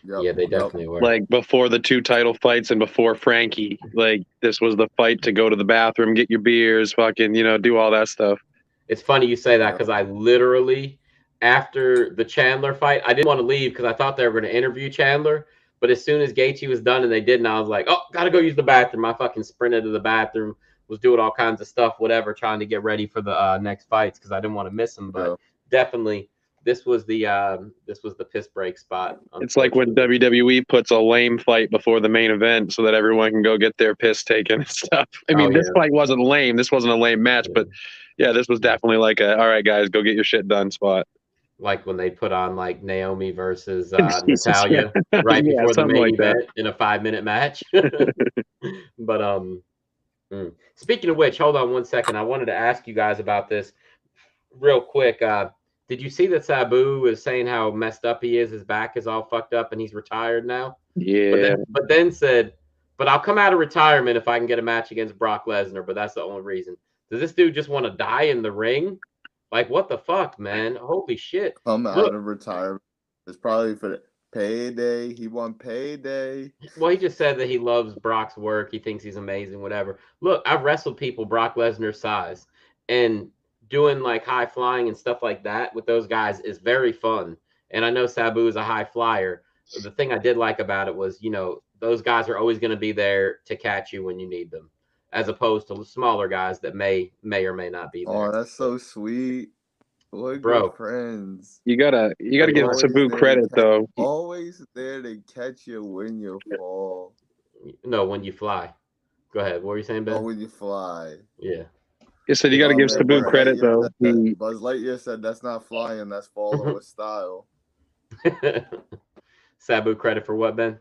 Yep. Yeah, they definitely were. Like, before the 2 title fights and before Frankie. Like, this was the fight to go to the bathroom, get your beers, fucking, do all that stuff. It's funny you say that because I literally... After the Chandler fight, I didn't want to leave because I thought they were going to interview Chandler. But as soon as Gaethje was done and they didn't, I was like, oh, got to go use the bathroom. I fucking sprinted to the bathroom, was doing all kinds of stuff, whatever, trying to get ready for the next fights because I didn't want to miss them. But definitely, this was the piss break spot. It's like when WWE puts a lame fight before the main event so that everyone can go get their piss taken and stuff. I mean, this fight wasn't lame. This wasn't a lame match, but yeah, this was definitely like a, all right, guys, go get your shit done spot. Like when they put on like Naomi versus Natalia right before the main event in a 5-minute match. But speaking of which, hold on 1 second. I wanted to ask you guys about this real quick. Did you see that Sabu is saying how messed up he is? His back is all fucked up and he's retired now. Yeah. But then said, but I'll come out of retirement if I can get a match against Brock Lesnar. But that's the only reason. Does this dude just want to die in the ring? Like, what the fuck, man? Holy shit. Come out of retirement. It's probably for the payday. He won payday. Well, he just said that he loves Brock's work. He thinks he's amazing, whatever. Look, I've wrestled people Brock Lesnar's size. And doing, like, high flying and stuff like that with those guys is very fun. And I know Sabu is a high flyer. The thing I did like about it was, those guys are always going to be there to catch you when you need them, as opposed to smaller guys that may or may not be there. Oh, that's so sweet. What good friends. You gotta give Sabu credit though. Always there to catch you when you fall. No, when you fly. Go ahead. What were you saying, Ben? Oh, when you fly. Yeah. You said you gotta give Sabu credit though. Buzz Lightyear said that's not flying, that's falling with style. Sabu credit for what, Ben?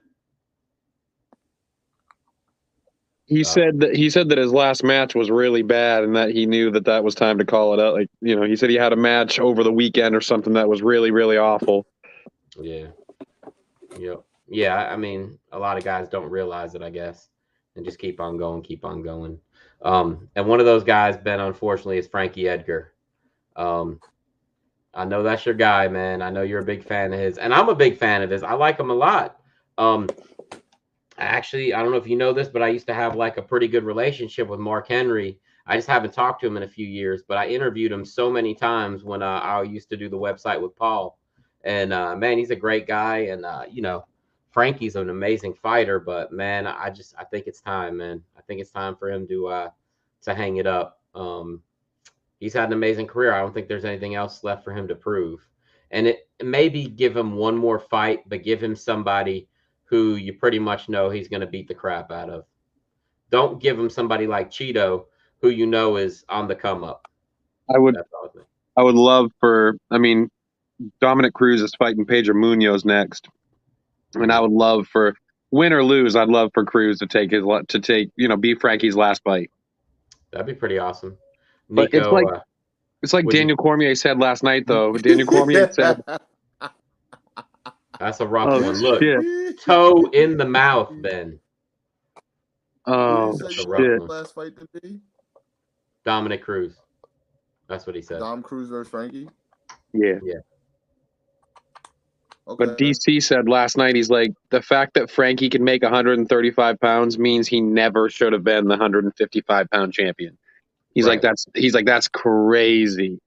He said that his last match was really bad and that he knew that was time to call it out. Like, he said he had a match over the weekend or something that was really, really awful. Yeah. Yep. Yeah, I mean, a lot of guys don't realize it, I guess, and just keep on going. And one of those guys, Ben, unfortunately, is Frankie Edgar. I know that's your guy, man. I know you're a big fan of his, and I'm a big fan of his. I like him a lot. Actually, I don't know if you know this, but I used to have like a pretty good relationship with Mark Henry. I just haven't talked to him in a few years, but I interviewed him so many times when I used to do the website with Paul. And man, he's a great guy. And Frankie's an amazing fighter, but man, I think it's time, man. I think it's time for him to hang it up. He's had an amazing career. I don't think there's anything else left for him to prove. and it maybe give him one more fight, but give him somebody who you pretty much know he's going to beat the crap out of. Don't give him somebody like Cheeto, who you know is on the come up. I would That's all I think. I would love for, I mean, Dominic Cruz is fighting Pedro Munoz next, and I would love for, win or lose, I'd love for Cruz to take be Frankie's last fight. That'd be pretty awesome. But Nico, it's like would you- Daniel Cormier said last night, though. Daniel Cormier said, that's a rough "Oh one. Look, shit, toe in the mouth, Ben. oh Who you That's a said rough shit." one. last fight to be? Dominic Cruz. That's what he said. Dom Cruz versus Frankie? Yeah. Okay. But DC said last night, he's like, the fact that Frankie can make 135 pounds means he never should have been the 155-pound champion. He's Right. like, that's crazy.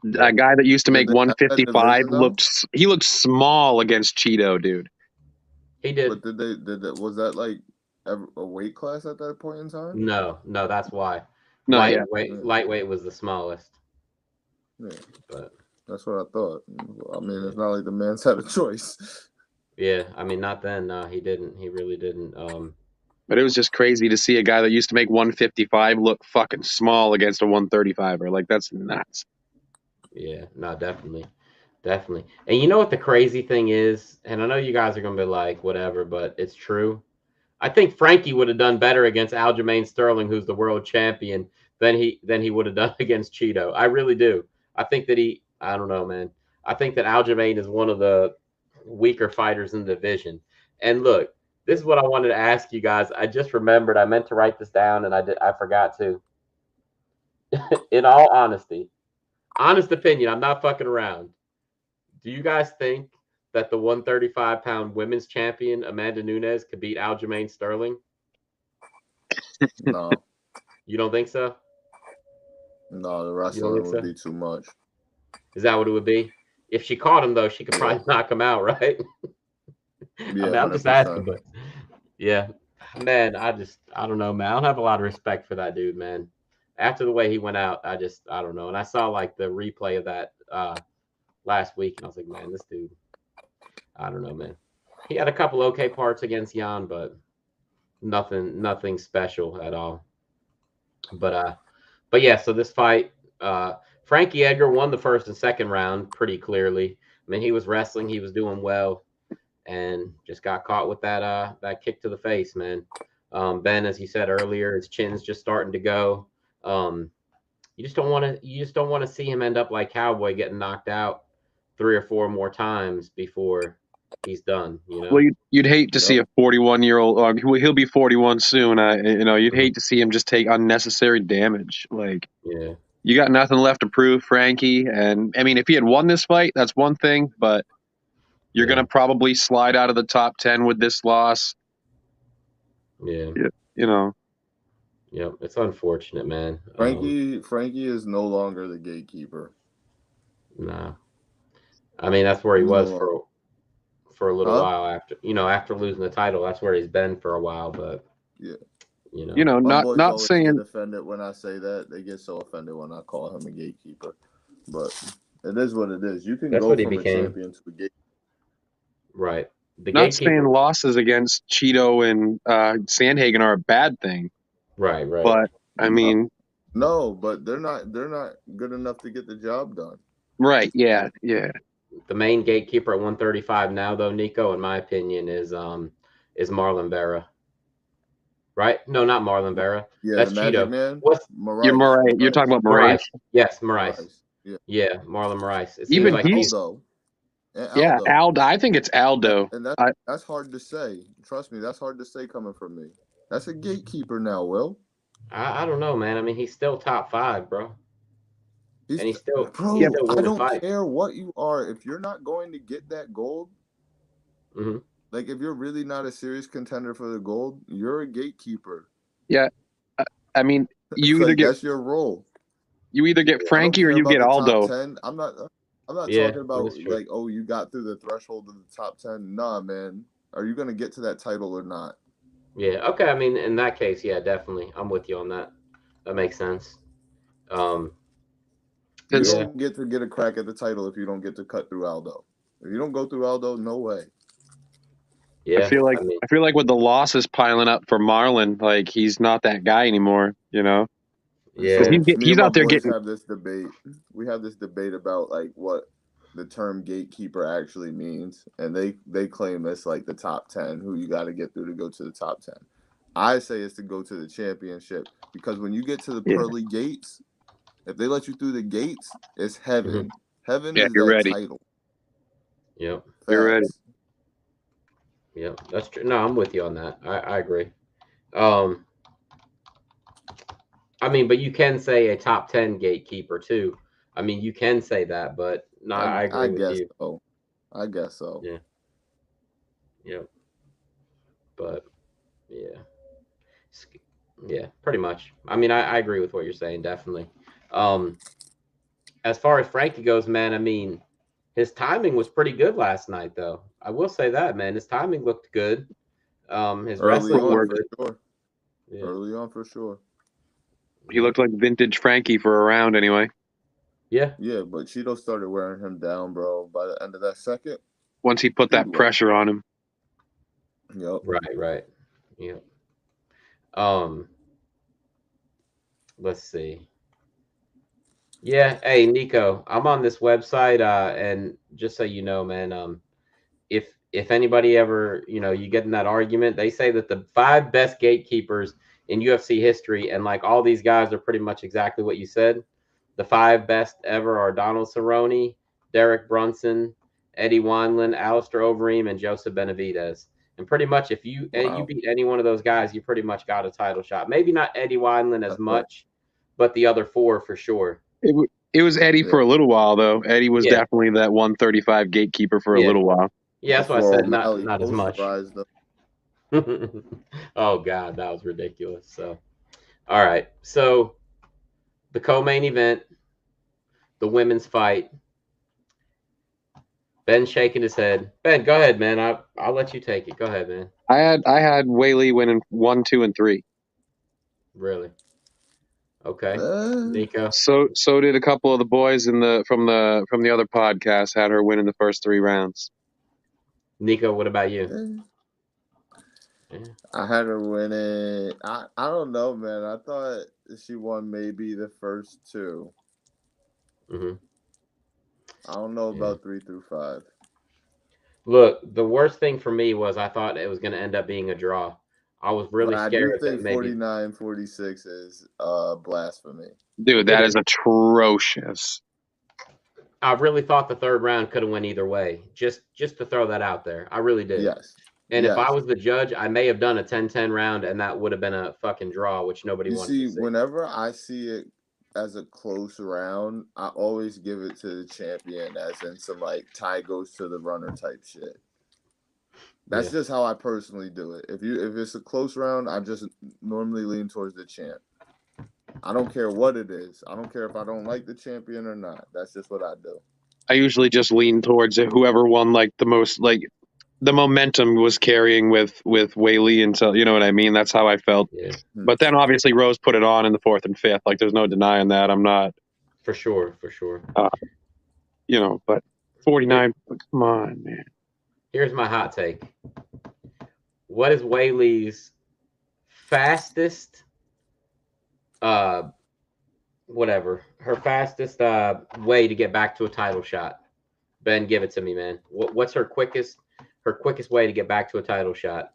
Yeah. A guy that used to make Did they have that 155 division, though? looked small against Cheeto, dude. He did. But was that like a weight class at that point in time? No, that's why. No, yeah. Lightweight was the smallest. Yeah, But that's what I thought. I mean, it's not like the man's had a choice. yeah, I mean, not then. No, he didn't. He really didn't. But it was just crazy to see a guy that used to make 155 look fucking small against a 135er. Like, that's nuts. Yeah, no, definitely. And you know what the crazy thing is? And I know you guys are gonna be like, whatever, but it's true. I think Frankie would have done better against Aljamain Sterling, who's the world champion, than he would have done against Cheeto. I really do. I think that I don't know, man. I think that Aljamain is one of the weaker fighters in the division. And look, this is what I wanted to ask you guys. I just remembered. I meant to write this down, and I forgot to. In all honesty, honest opinion, I'm not fucking around. Do you guys think that the 135-pound women's champion Amanda Nunes could beat Aljamain Sterling? No, You don't think so? no, the wrestling would be too much. Is that what it would be? If she caught him, though, she could probably knock him out, right? Yeah, I'm just asking, but yeah, man, I don't know, man. I don't have a lot of respect for that dude, man. After the way he went out, I don't know. And I saw like the replay of that last week, and I was like, man, this dude, I don't know, man. He had a couple okay parts against Jan, but nothing special at all. But yeah, so this fight, Frankie Edgar won the first and second round pretty clearly. I mean, he was wrestling, he was doing well, and just got caught with that kick to the face, man. Ben, as you said earlier, his chin's just starting to go. You just don't want to see him end up like Cowboy, getting knocked out 3 or 4 more times before he's done. You know. Well, you'd hate to see a 41-year-old. He'll be 41 soon. You'd hate to see him just take unnecessary damage. Like, yeah, you got nothing left to prove, Frankie. And I mean, if he had won this fight, that's one thing. But you're gonna probably slide out of the top 10 with this loss. Yeah. You know. Yeah, it's unfortunate, man. Frankie is no longer the gatekeeper. Nah. I mean, that's where he was for a little while after losing the title. That's where he's been for a while, but yeah. Not saying get offended when I say that. They get so offended when I call him a gatekeeper. But it is what it is. You can go from a champion to a gatekeeper. Right. Not saying losses against Cheeto and Sandhagen are a bad thing. Right. But I mean, no, but they're not good enough to get the job done. Right? Yeah. The main gatekeeper at 135 now, though, Nico, in my opinion, is Marlon Vera. Right? No, not Marlon Vera. Yeah, that's the Cheeto. Man. You're Moraes. You're talking about Moraes. Yes, Moraes. Yeah, Marlon Moraes. Even like Aldo. Yeah, Aldo. I think it's Aldo. And that's hard to say. Trust me, that's hard to say coming from me. That's a gatekeeper now, Will. I don't know, man. I mean, he's still top 5, bro. He's still, I don't care what you are. If you're not going to get that gold, like if you're really not a serious contender for the gold, you're a gatekeeper. Yeah, I mean, that's your role. You either get Frankie or you get Aldo. 10. I'm not talking about like, oh, you got through the threshold of the top 10. Nah, man. Are you gonna get to that title or not? Yeah. Okay. I mean, in that case, yeah, definitely. I'm with you on that. That makes sense. You don't get to get a crack at the title if you don't get to cut through Aldo. If you don't go through Aldo, no way. Yeah, I feel like with the losses piling up for Marlon, like he's not that guy anymore. You know. Yeah. So he's out there getting. Have this debate. We have this debate about like what the term gatekeeper actually means, and they claim it's like the top 10 who you got to get through to go to the top 10. I say it's to go to the championship because when you get to the pearly gates, if they let you through the gates, it's heaven. Mm-hmm. Heaven is that ready. title. Yep. Facts. You're ready. Yep, that's true. No, I'm with you on that. I agree. I mean, but you can say a top 10 gatekeeper too. I mean, you can say that, but no, I agree with you. So. I guess so. Yeah. Yep. But yeah. Yeah, pretty much. I mean, I agree with what you're saying, definitely. As far as Frankie goes, man, I mean, his timing was pretty good last night, though. I will say that, man. His timing looked good. His wrestling looked good. Sure. Yeah. Early on, for sure. He looked like vintage Frankie for a round, anyway. Yeah. Yeah, but Cheeto started wearing him down, bro. By the end of that second, once he put that pressure on him. Yep. Right. Yep. Let's see. Yeah, hey Nico, I'm on this website, and just so you know, man, if anybody ever, you get in that argument, they say that the 5 best gatekeepers in UFC history, and like all these guys are pretty much exactly what you said. The 5 best ever are Donald Cerrone, Derek Brunson, Eddie Wineland, Alistair Overeem, and Joseph Benavidez. And pretty much if you beat any one of those guys, you pretty much got a title shot. Maybe not Eddie Wineland as much, but the other 4 for sure. It was Eddie for a little while, though. Eddie was definitely that 135 gatekeeper for a little while. Yeah, that's what I said. Not as much. Oh God, that was ridiculous. So, all right. So, the co-main event, the women's fight. Ben shaking his head. Ben, go ahead, man. I'll let you take it. Go ahead, man. I had Weili winning 1, 2, and 3. Really? Okay. Nico. So did a couple of the boys from the other podcast had her winning the first 3 rounds. Nico, what about you? Yeah. I had her winning. I don't know, man. I thought she won maybe the first 2. Mm-hmm. I don't know about 3 through 5. Look, the worst thing for me was I thought it was going to end up being a draw. I was really scared. I do think 49-46 is blasphemy. Dude, that is atrocious. I really thought the 3rd round could have went either way. Just to throw that out there. I really did. Yes. And if I was the judge, I may have done a 10-10 round, and that would have been a fucking draw, which nobody wanted to see. Whenever I see it as a close round, I always give it to the champion, as in some like tie goes to the runner type shit. That's just how I personally do it. If it's a close round, I just normally lean towards the champ. I don't care what it is. I don't care if I don't like the champion or not. That's just what I do. I usually just lean towards it. Whoever won like the most, like the momentum was carrying with Weili until, you know what I mean? That's how I felt. Yeah. But then obviously Rose put it on in the 4th and 5th. Like there's no denying that. I'm not. For sure. But 49, come on, man. Here's my hot take. What is Weili's fastest, her fastest way to get back to a title shot? Ben, give it to me, man. What's her quickest way to get back to a title shot?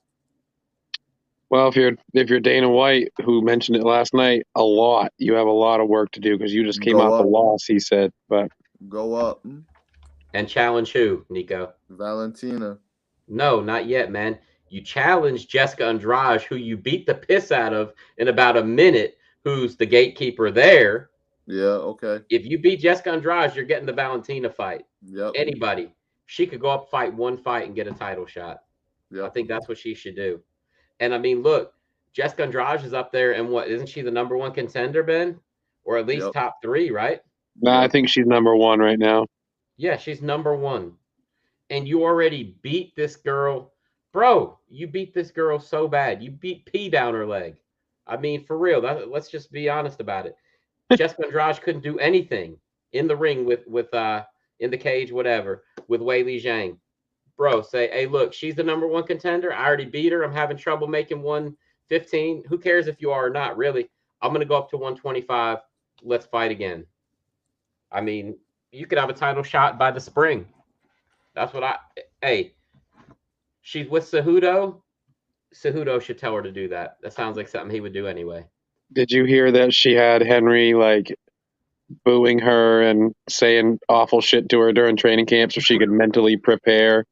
Well, if you're Dana White, who mentioned it last night, you have a lot of work to do because you just came out the loss, he said. But go up and challenge who, Nico? Valentina. No, not yet, man. You challenge Jessica Andrade, who you beat the piss out of in about a minute, who's the gatekeeper there. Yeah, okay. If you beat Jessica Andrade, you're getting the Valentina fight. Yep. Anybody. She could go up, fight one fight, and get a title shot. Yep. I think that's what she should do. And I mean, look, Jessica Andrade is up there, and isn't she the number 1 contender, Ben? Or at least top 3, right? No, I think she's number 1 right now. Yeah, she's number 1. And you already beat this girl. Bro, you beat this girl so bad. You beat pee down her leg. I mean, for real. Let's just be honest about it. Jessica Andrade couldn't do anything in the ring with in the cage, whatever, with Weili Zhang, bro, say, hey, look, she's the #1 contender. I already beat her. I'm having trouble making 115. Who cares if you are or not? Really, I'm gonna go up to 125. Let's fight again. I mean, you could have a title shot by the spring. That's what hey, she's with Cejudo. Cejudo should tell her to do that. That sounds like something he would do anyway. Did you hear that she had Henry like booing her and saying awful shit to her during training camp so she could mentally prepare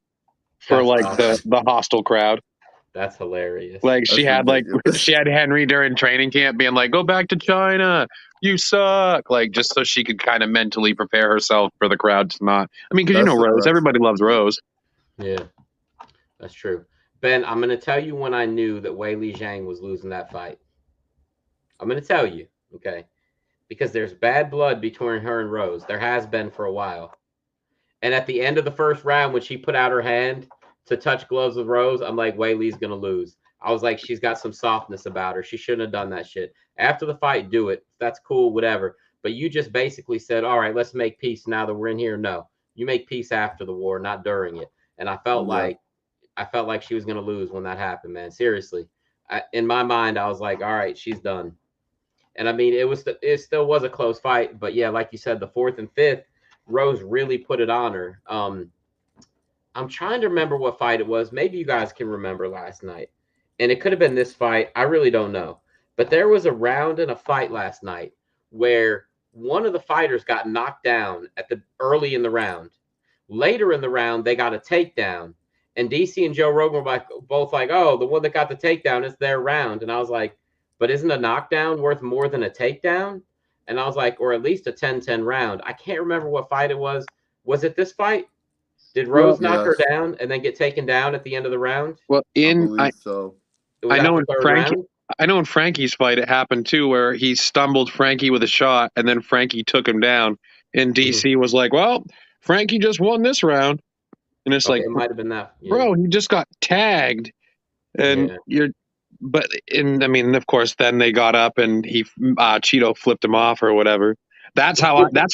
for That's like awesome. the hostile crowd? That's hilarious. Like she had ridiculous. she had Henry during training camp being like, "Go back to China, you suck," like just so she could kind of mentally prepare herself for the crowd to not. I mean, because you know Rose, everybody loves Rose. Yeah, that's true. Ben, I'm gonna tell you when I knew that Weili Zhang was losing that fight. I'm gonna tell you, okay, because there's bad blood between her and Rose. There has been for a while. And at the end of the first round, when she put out her hand to touch gloves with Rose, I'm like, Weili's gonna lose. I was like, she's got some softness about her. She shouldn't have done that shit. After the fight, do it. That's cool, whatever. But you just basically said, all right, let's make peace now that we're in here. No, you make peace after the war, not during it. And I felt like she was gonna lose when that happened, man. Seriously, in my mind, I was like, all right, she's done. And I mean, it still was a close fight, but yeah, like you said, the 4th and 5th, Rose really put it on her. I'm trying to remember what fight it was. Maybe you guys can remember last night. And it could have been this fight. I really don't know. But there was a round in a fight last night where one of the fighters got knocked down early in the round. Later in the round, they got a takedown. And DC and Joe Rogan were both like, oh, the one that got the takedown is their round. And I was like, but isn't a knockdown worth more than a takedown? And I was like, or at least a 10-10 round. I can't remember what fight it was. Was it this fight? Did Rose knock her down and then get taken down at the end of the round? Well, I believe so. I know in Frankie's fight it happened too, where he stumbled Frankie with a shot and then Frankie took him down. And DC was like, well, Frankie just won this round. And it's like, it might have been that. Yeah. Bro, he just got tagged. And I mean, of course, then they got up and he Cheeto flipped him off or whatever. That's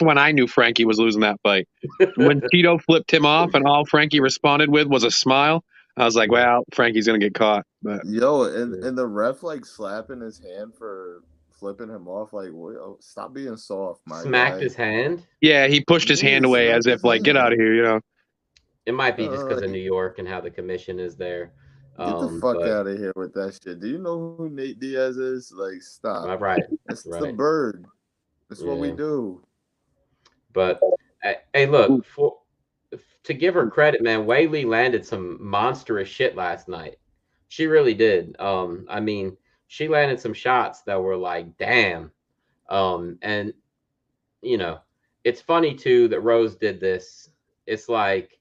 when I knew Frankie was losing that fight. When Cheeto flipped him off and all Frankie responded with was a smile, I was like, well, Frankie's gonna get caught. But and the ref like slapping his hand for flipping him off, like, stop being soft, my Smacked his hand. Yeah, he pushed his hand away as if like, get out of here, you know. It might be just because of New York and how the commission is there. Get the fuck out of here with that shit. Do you know who Nate Diaz is? Like, stop. Right. That's the bird. That's what we do. But hey, look, to give her credit, man, Weili landed some monstrous shit last night. She really did. I mean, she landed some shots that were like, damn. And you know, it's funny too that Rose did this. It's like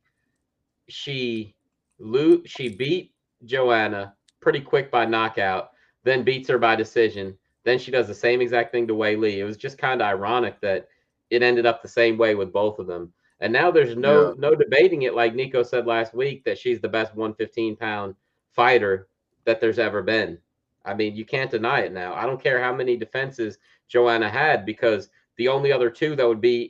she beat Joanna pretty quick by knockout, then beats her by decision. Then she does the same exact thing to Weili. It was just kind of ironic that it ended up the same way with both of them. And now there's no debating it, like Nico said last week, that she's the best 115-pound fighter that there's ever been. I mean, you can't deny it now. I don't care how many defenses Joanna had, because the only other two that would be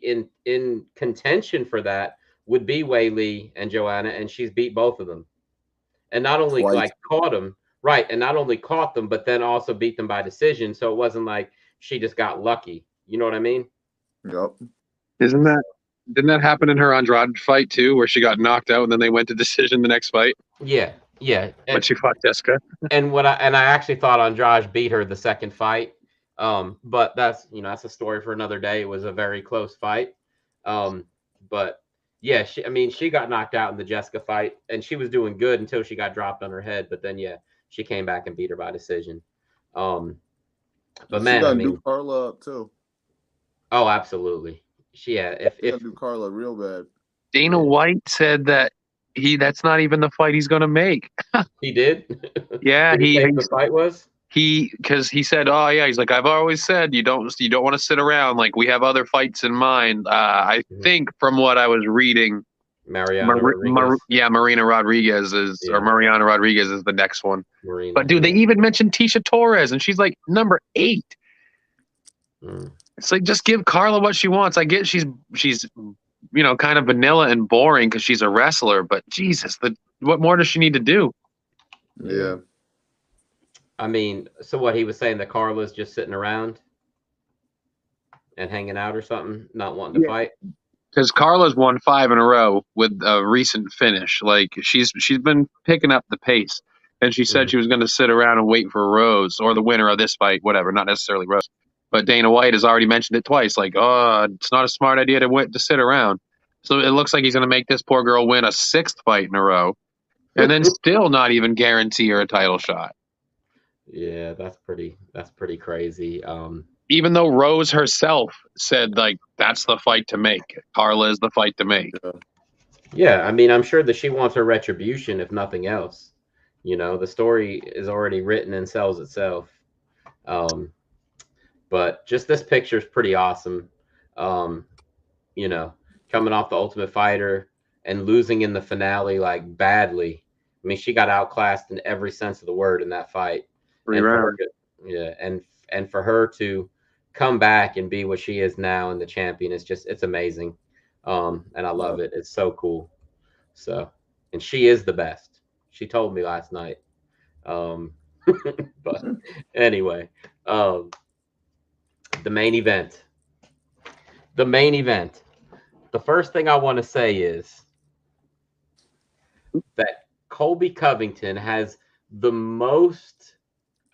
in contention for that would be Weili and Joanna, and she's beat both of them. And not only caught them, right, and not only caught them, but then also beat them by decision. So it wasn't like she just got lucky. You know what I mean? Yep. Didn't that happen in her Andrade fight too, where she got knocked out and then they went to decision the next fight? Yeah. When she fought Jessica. And I actually thought Andrade beat her the second fight. But that's a story for another day. It was a very close fight. But yeah, she got knocked out in the Jessica fight, and she was doing good until she got dropped on her head. But then, she came back and beat her by decision. But man, do Carla up too. Oh, absolutely. If do Carla real bad. Dana White said that that's not even the fight he's going to make. He did. Yeah, did he say the fight was. Because he said, oh yeah, he's like, I've always said you don't want to sit around. Like, we have other fights in mind. I think from what I was reading, Marina Rodriguez is or Mariana Rodriguez is the next one. But dude, they even mentioned Tisha Torres, and she's like number 8. It's like, just give Carla what she wants. I get she's kind of vanilla and boring because she's a wrestler, but Jesus, what more does she need to do? Yeah. I mean, so what he was saying that Carla's just sitting around and hanging out or something, not wanting to fight. Because Carla's won 5 in a row with a recent finish. Like she's been picking up the pace, and she said she was going to sit around and wait for Rose or the winner of this fight, whatever. Not necessarily Rose, but Dana White has already mentioned it twice. Like, oh, it's not a smart idea to sit around. So it looks like he's going to make this poor girl win a 6th fight in a row, and then still not even guarantee her a title shot. Yeah, that's pretty crazy. Even though Rose herself said, like, that's the fight to make. Carla is the fight to make. Yeah, I mean, I'm sure that she wants her retribution, if nothing else. You know, the story is already written and sells itself. But just this picture is pretty awesome. You know, coming off the Ultimate Fighter and losing in the finale like badly. I mean, she got outclassed in every sense of the word in that fight. And for her to come back and be what she is now and the champion is it's amazing. And I love it. It's so cool. So, and she is the best. She told me last night. But anyway, the main event. The main event. The first thing I want to say is that Colby Covington has the most,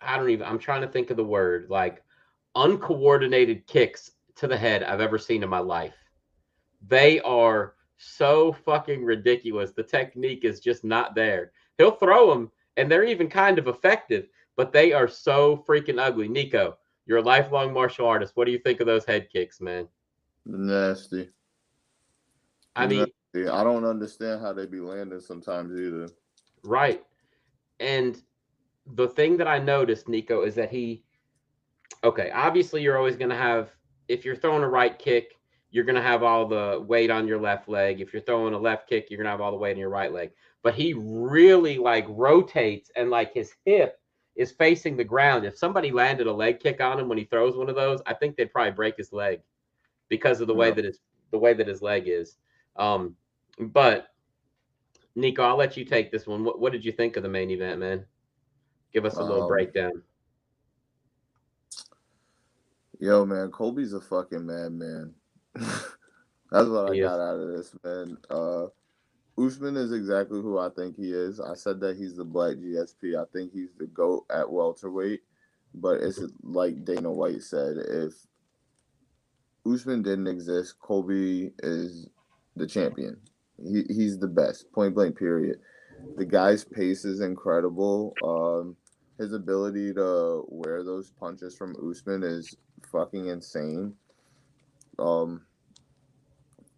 I'm trying to think of the word, like uncoordinated kicks to the head I've ever seen in my life. They are so fucking ridiculous. The technique is just not there. He'll throw them, and they're even kind of effective, but they are so freaking ugly. Nico, you're a lifelong martial artist. What do you think of those head kicks, man? Nasty. I mean, I don't understand how they be landing sometimes either. Right. And the thing that I noticed, Nico, is that obviously you're always going to have, if you're throwing a right kick, you're going to have all the weight on your left leg. If you're throwing a left kick, you're going to have all the weight on your right leg. But he really like rotates and like his hip is facing the ground. If somebody landed a leg kick on him when he throws one of those, I think they'd probably break his leg because of the way that his leg is. But Nico, I'll let you take this one. What did you think of the main event, man? Give us a little breakdown. Yo, man, Colby's a fucking madman. That's what I got out of this, man. Usman is exactly who I think he is. I said that he's the black GSP. I think he's the GOAT at welterweight. But it's like Dana White said, if Usman didn't exist, Colby is the champion. He's the best, point blank, period. The guy's pace is incredible. His ability to wear those punches from Usman is fucking insane.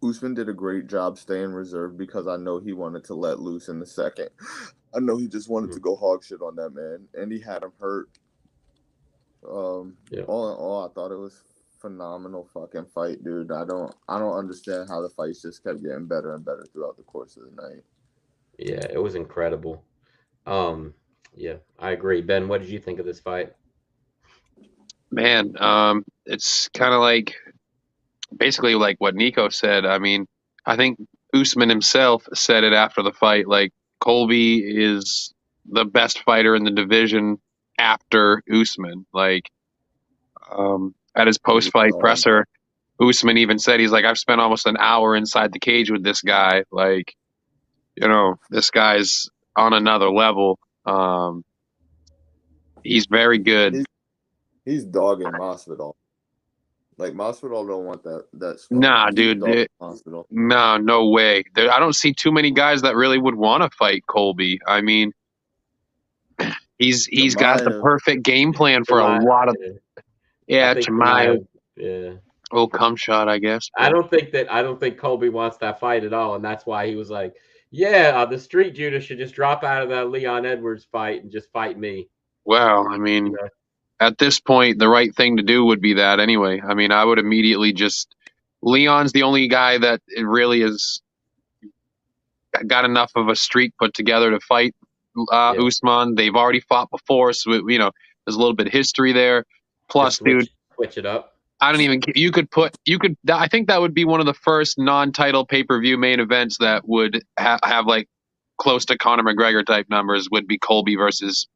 Usman did a great job staying reserved because I know he wanted to let loose in the second. I know he just wanted to go hog shit on that man, and he had him hurt. All in all, I thought it was phenomenal fucking fight, dude. I don't understand how the fights just kept getting better and better throughout the course of the night. Yeah, it was incredible. Yeah, I agree. Ben, what did you think of this fight? Man, it's kind of like basically like what Nico said. I mean, I think Usman himself said it after the fight. Like, Colby is the best fighter in the division after Usman. Like, at his post-fight presser, Usman even said, he's like, I've spent almost an hour inside the cage with this guy. Like, this guy's on another level. He's very good. He's dogging Masvidal. Like, Masvidal don't want that stuff. Nah, dude. No way. I don't see too many guys that really would want to fight Colby. I mean, he's got the perfect game plan for a lot of. Yeah, Chimaev. Yeah. Oh, cum shot, I guess. I don't think Colby wants that fight at all, and that's why he was like, "Yeah, the Street Judah should just drop out of that Leon Edwards fight and just fight me." Well, I mean, at this point, the right thing to do would be that anyway. I mean, I would immediately Leon's the only guy that it really is got enough of a streak put together to fight Usman. They've already fought before, so there's a little bit of history there. Plus, dude, switch it up. I don't even. You could. I think that would be one of the first non-title pay-per-view main events that would have like close to Conor McGregor type numbers. Would be Colby versus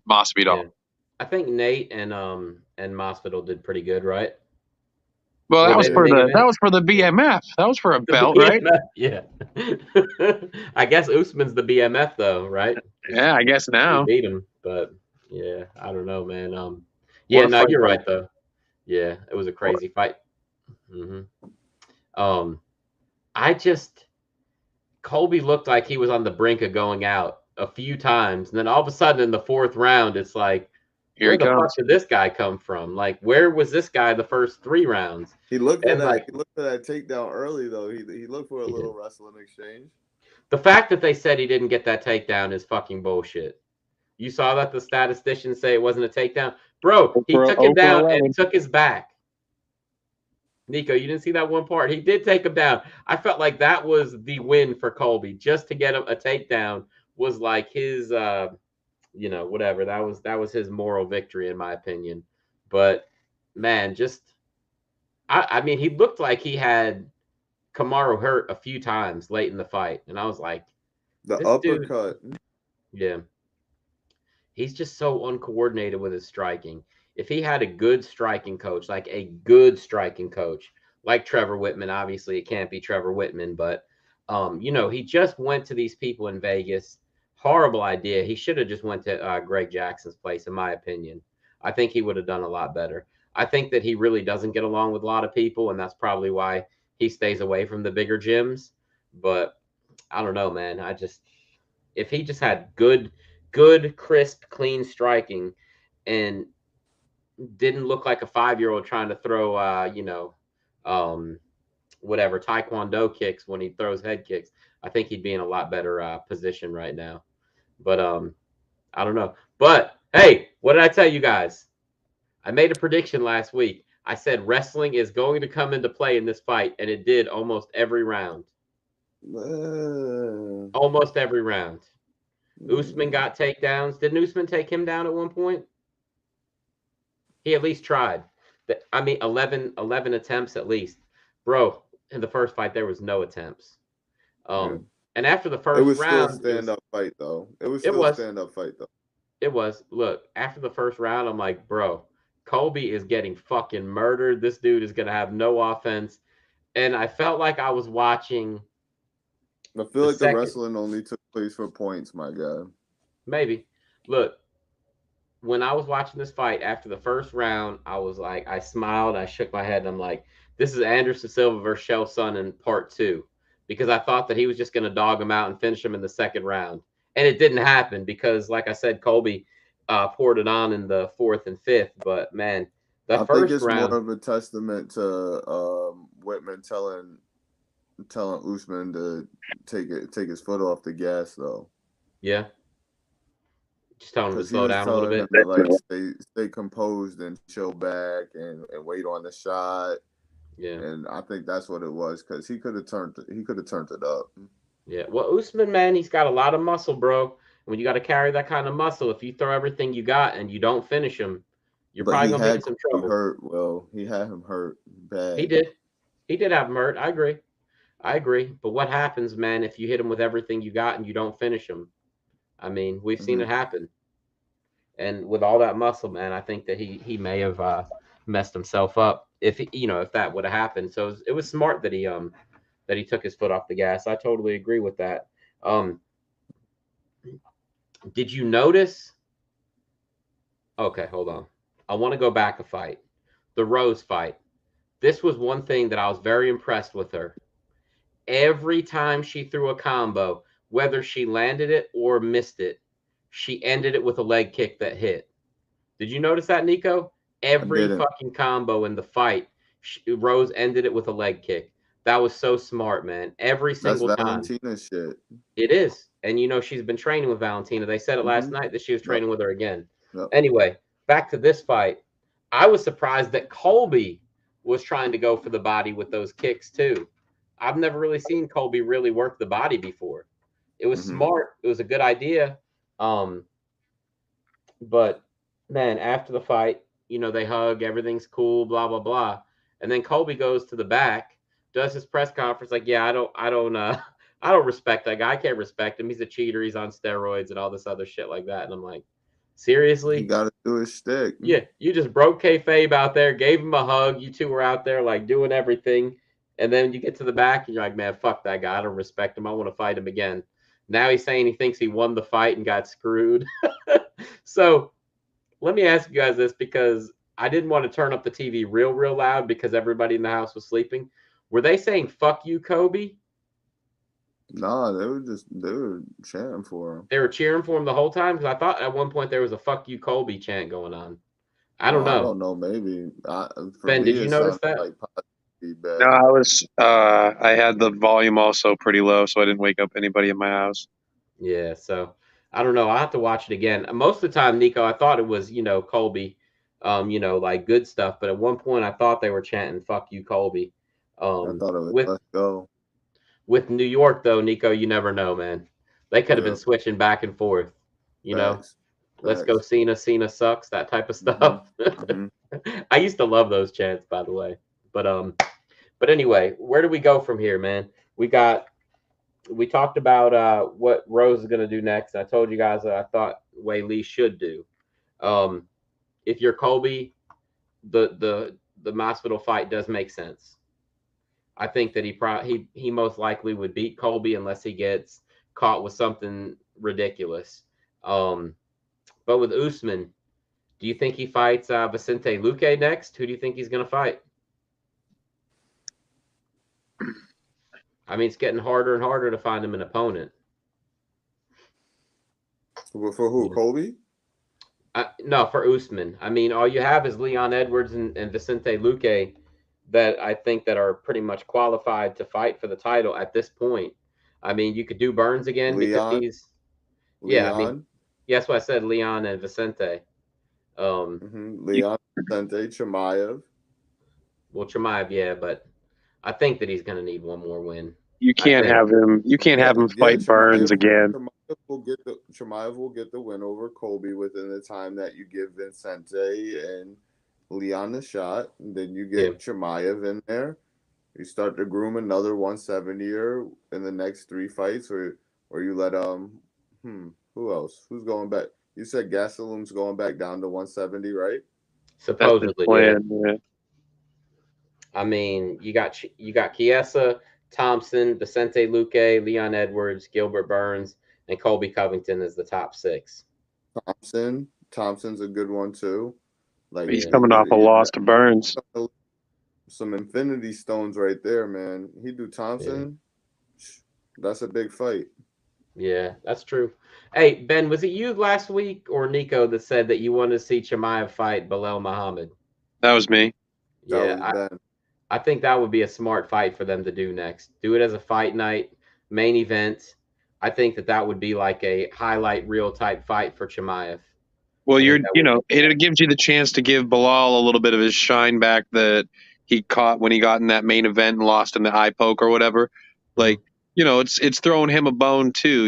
Masvidal. Yeah. I think Nate and Masvidal did pretty good, right? Well, Were they the main event? that was for the BMF. That was for a The belt, right? BMF, yeah. I guess Usman's the BMF though, right? Yeah, I guess He now. beat him, but yeah, I don't know, man. Yeah, What a no, fight, you're though. right though. Yeah, it was a crazy fight. I just Colby looked like he was on the brink of going out a few times, and then all of a sudden in the fourth round, it's like, Here where he the fuck comes. did this guy come from? Like, where was this guy the first 3 rounds? He looked for And that. like, He looked for that takedown early though. He looked for a He little did. wrestling exchange. The fact that they said he didn't get that takedown is fucking bullshit. You saw that the statisticians say it wasn't a takedown? Bro, he took him down and took his back. Nico, you didn't see that one part. He did take him down. I felt like that was the win for Colby. Just to get him a takedown was like his whatever. That was his moral victory in my opinion. But man, I mean, he looked like he had Kamaru hurt a few times late in the fight. And I was like, The this uppercut. Dude, yeah. He's just so uncoordinated with his striking. If he had a good striking coach, like a good striking coach, like Trevor Whitman, obviously it can't be Trevor Whitman, but he just went to these people in Vegas. Horrible idea. He should have just went to Greg Jackson's place, in my opinion. I think he would have done a lot better. I think that he really doesn't get along with a lot of people, and that's probably why he stays away from the bigger gyms. But I don't know, man. If he just had good, crisp, clean striking and didn't look like a 5-year-old trying to throw, whatever, Taekwondo kicks when he throws head kicks, I think he'd be in a lot better position right now. But I don't know. But hey, what did I tell you guys? I made a prediction last week. I said wrestling is going to come into play in this fight, and it did almost every round. Almost every round. Usman got takedowns. Didn't Usman take him down at one point? He at least tried. I mean, 11 attempts at least. Bro, in the first fight, there was no attempts. And after the first round... It was still a stand-up fight, though. It was still a stand-up fight, though. It was. Look, after the first round, I'm like, bro, Colby is getting fucking murdered. This dude is going to have no offense. And I felt like I was watching... I feel like the wrestling only took place for points, my guy. Maybe. Look, when I was watching this fight after the first round, I was like, I smiled, I shook my head, and I'm like, this is Anderson Silva versus Chael Sonnen in part 2. Because I thought that he was just going to dog him out and finish him in the second round. And it didn't happen because, like I said, Colby poured it on in the 4th and 5th. But, man, I think it's more of a testament to Whitman telling Usman to take his foot off the gas, though. Yeah. Just telling him to slow down a little bit. To, like, stay composed and chill back and wait on the shot. Yeah. And I think that's what it was, because he could have turned it up. Yeah. Well, Usman, man, he's got a lot of muscle, bro. When you got to carry that kind of muscle, if you throw everything you got and you don't finish him, you're probably gonna be in some trouble. He had him hurt bad. He did have him hurt. I agree. But what happens, man, if you hit him with everything you got and you don't finish him? I mean, we've seen it happen. And with all that muscle, man, I think that he may have messed himself up if that would have happened. So it was smart that he took his foot off the gas. I totally agree with that. Did you notice? Okay, hold on. I want to go back a fight. The Rose fight. This was one thing that I was very impressed with her. Every time she threw a combo, whether she landed it or missed it, she ended it with a leg kick that hit. Did you notice that, Nico? Every fucking combo in the fight, Rose ended it with a leg kick. That was so smart, man. Every single time. That's Valentina shit. It is. And she's been training with Valentina. They said it last night that she was training with her again. Anyway, back to this fight. I was surprised that Colby was trying to go for the body with those kicks too. I've never really seen Colby really work the body before. It was smart. It was a good idea. But man, after the fight, they hug, everything's cool, blah, blah, blah. And then Colby goes to the back, does his press conference like, yeah, I don't respect that guy. I can't respect him. He's a cheater. He's on steroids and all this other shit like that. And I'm like, He seriously? got to do his shtick. Yeah, you just broke kayfabe out there, gave him a hug. You two were out there like doing everything, and then you get to the back and you're like, man, fuck that guy. I don't respect him. I want to fight him again. Now he's saying he thinks he won the fight and got screwed. So let me ask you guys this, because I didn't want to turn up the TV real loud because everybody in the house was sleeping. Were they saying "fuck you, Kobe"? Nah, they were chanting for him. They were cheering for him the whole time, because I thought at one point there was a "fuck you, Kobe" chant going on. I don't know. I don't know. Maybe. Ben, did you notice that? Like bad. No, I had the volume also pretty low, so I didn't wake up anybody in my house. Yeah, so I don't know. I'll have to watch it again. Most of the time, Nico, I thought it was, Colby, like good stuff. But at one point, I thought they were chanting "fuck you, Colby." I thought it was with "let's go." with New York, though, Nico, you never know, man. They could have been switching back and forth. Facts. Let's go Cena. Cena sucks. That type of stuff. I used to love those chants, by the way. But anyway, where do we go from here, man? We talked about what Rose is going to do next. I told you guys that I thought Wei Lee should do. If you're Colby, the Masvidal fight does make sense. I think that he most likely would beat Colby unless he gets caught with something ridiculous. But with Usman, do you think he fights Vicente Luque next? Who do you think he's going to fight? I mean, it's getting harder and harder to find him an opponent. For who? Colby? No, for Usman. I mean, all you have is Leon Edwards and Vicente Luque that I think that are pretty much qualified to fight for the title at this point. I mean, you could do Burns again because he's Leon? I mean, that's what I said, Leon and Vicente. Leon, Vicente, Chimaev. Well, Chimaev, yeah, but I think that he's going to need one more win. You can't have him. You can't have him fight Burns again. Chimaev will get the win over Colby within the time that you give Vicente and Leon a shot. And then you get Chimaev in there. You start to groom another 170er in the next 3 fights, or you let who else? Who's going back? You said Gastelum's going back down to 170, right? Supposedly, yeah. I mean, you got Chiesa, Thompson, Vicente Luque, Leon Edwards, Gilbert Burns, and Colby Covington as the top 6. Thompson's a good one too. Like he's coming off a loss to Burns. Some infinity stones right there, man. He do Thompson. Yeah. That's a big fight. Yeah, that's true. Hey, Ben, was it you last week or Nico that said that you wanted to see Chimaev fight Belal Muhammad? That was me. Yeah, I think that would be a smart fight for them to do next. Do it as a fight night, main event. I think that would be like a highlight reel type fight for Chimaev. Well, it gives you the chance to give Belal a little bit of his shine back that he caught when he got in that main event and lost in the eye poke or whatever. Like, it's throwing him a bone too,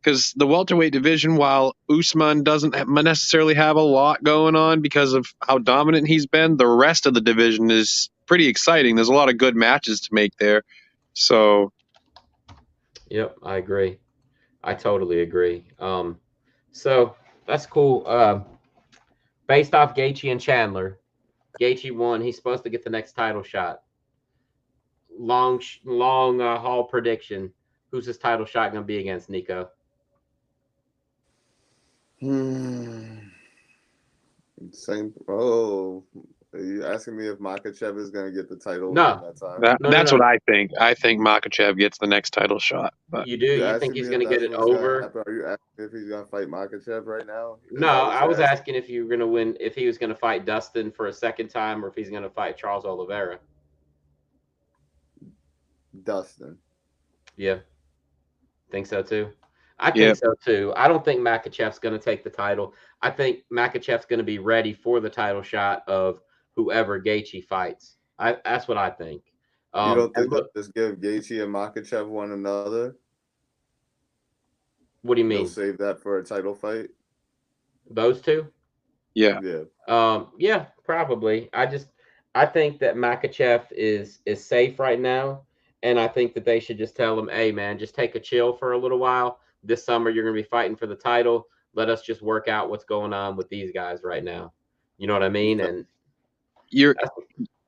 because the welterweight division, while Usman doesn't necessarily have a lot going on because of how dominant he's been, the rest of the division is pretty exciting. There's a lot of good matches to make there. So, yep, I agree. I totally agree. So that's cool. Based off Gaethje and Chandler, Gaethje won. He's supposed to get the next title shot. Long haul prediction. Who's his title shot going to be against, Nico? Same. Oh, are you asking me if Makhachev is going to get the title? No, that time? That's what I think. I think Makhachev gets the next title shot. But you do? You think he's going to get it over? Are you asking if he's going to fight Makhachev right now? No, I was asking if you were going to win, if he was going to fight Dustin for a second time, or if he's going to fight Charles Oliveira. Dustin. Yeah. Think so too? I think so too. I don't think Makhachev's going to take the title. I think Makhachev's going to be ready for the title shot of whoever Gaethje fights. That's what I think. You don't think they'll just give Gaethje and Makhachev one another? What do you mean? They'll save that for a title fight? Those two? Yeah. Yeah, probably. I think that Makachev is safe right now, and I think that they should just tell him, "Hey, man, just take a chill for a little while. This summer, you're going to be fighting for the title. Let us just work out what's going on with these guys right now." You know what I mean? And You're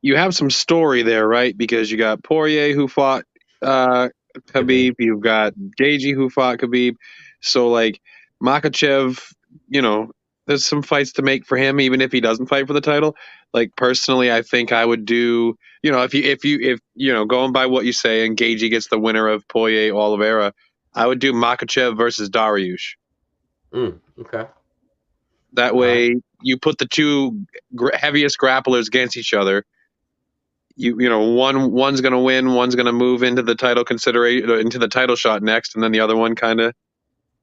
you have some story there, right? Because you got Poirier who fought Khabib, you've got Gaethje who fought Khabib. So like Makachev, you know, there's some fights to make for him, even if he doesn't fight for the title. Like personally, I think I would do, you know, if you know, going by what you say, and Gaethje gets the winner of Poirier Oliveira, I would do Makachev versus Dariush. Okay. That All right. way, you put the two heaviest grapplers against each other. You know one's going to win, one's going to move into the title consideration, into the title shot next, and then the other one kind of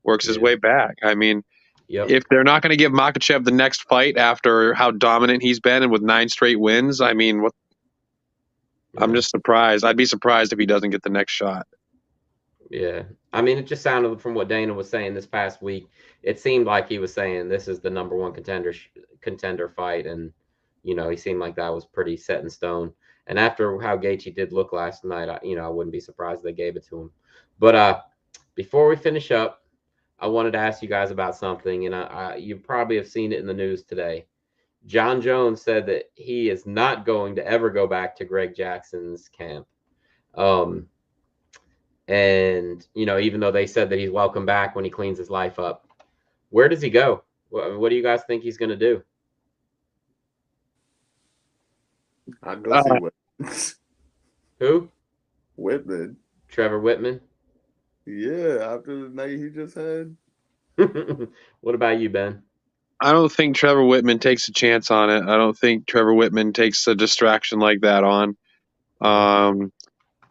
works his Yeah. way back. I mean, Yep. if they're not going to give Makhachev the next fight after how dominant he's been and with 9 straight wins, I mean, what? I'm Yeah. just surprised. I'd be surprised if he doesn't get the next shot. Yeah. I mean, it just sounded from what Dana was saying this past week. It seemed like he was saying this is the number one contender fight, and he seemed like that was pretty set in stone. And after how Gaethje did look last night, I wouldn't be surprised they gave it to him. But before we finish up, I wanted to ask you guys about something, and you probably have seen it in the news today. Jon Jones said that he is not going to ever go back to Greg Jackson's camp. Um, and even though they said that he's welcome back when he cleans his life up, where does he go? What do you guys think he's going to do? I'd go see Whitman. Who? Whitman. Trevor Whitman. Yeah, after the night he just had. What about you, Ben? I don't think Trevor Whitman takes a chance on it. I don't think Trevor Whitman takes a distraction like that on.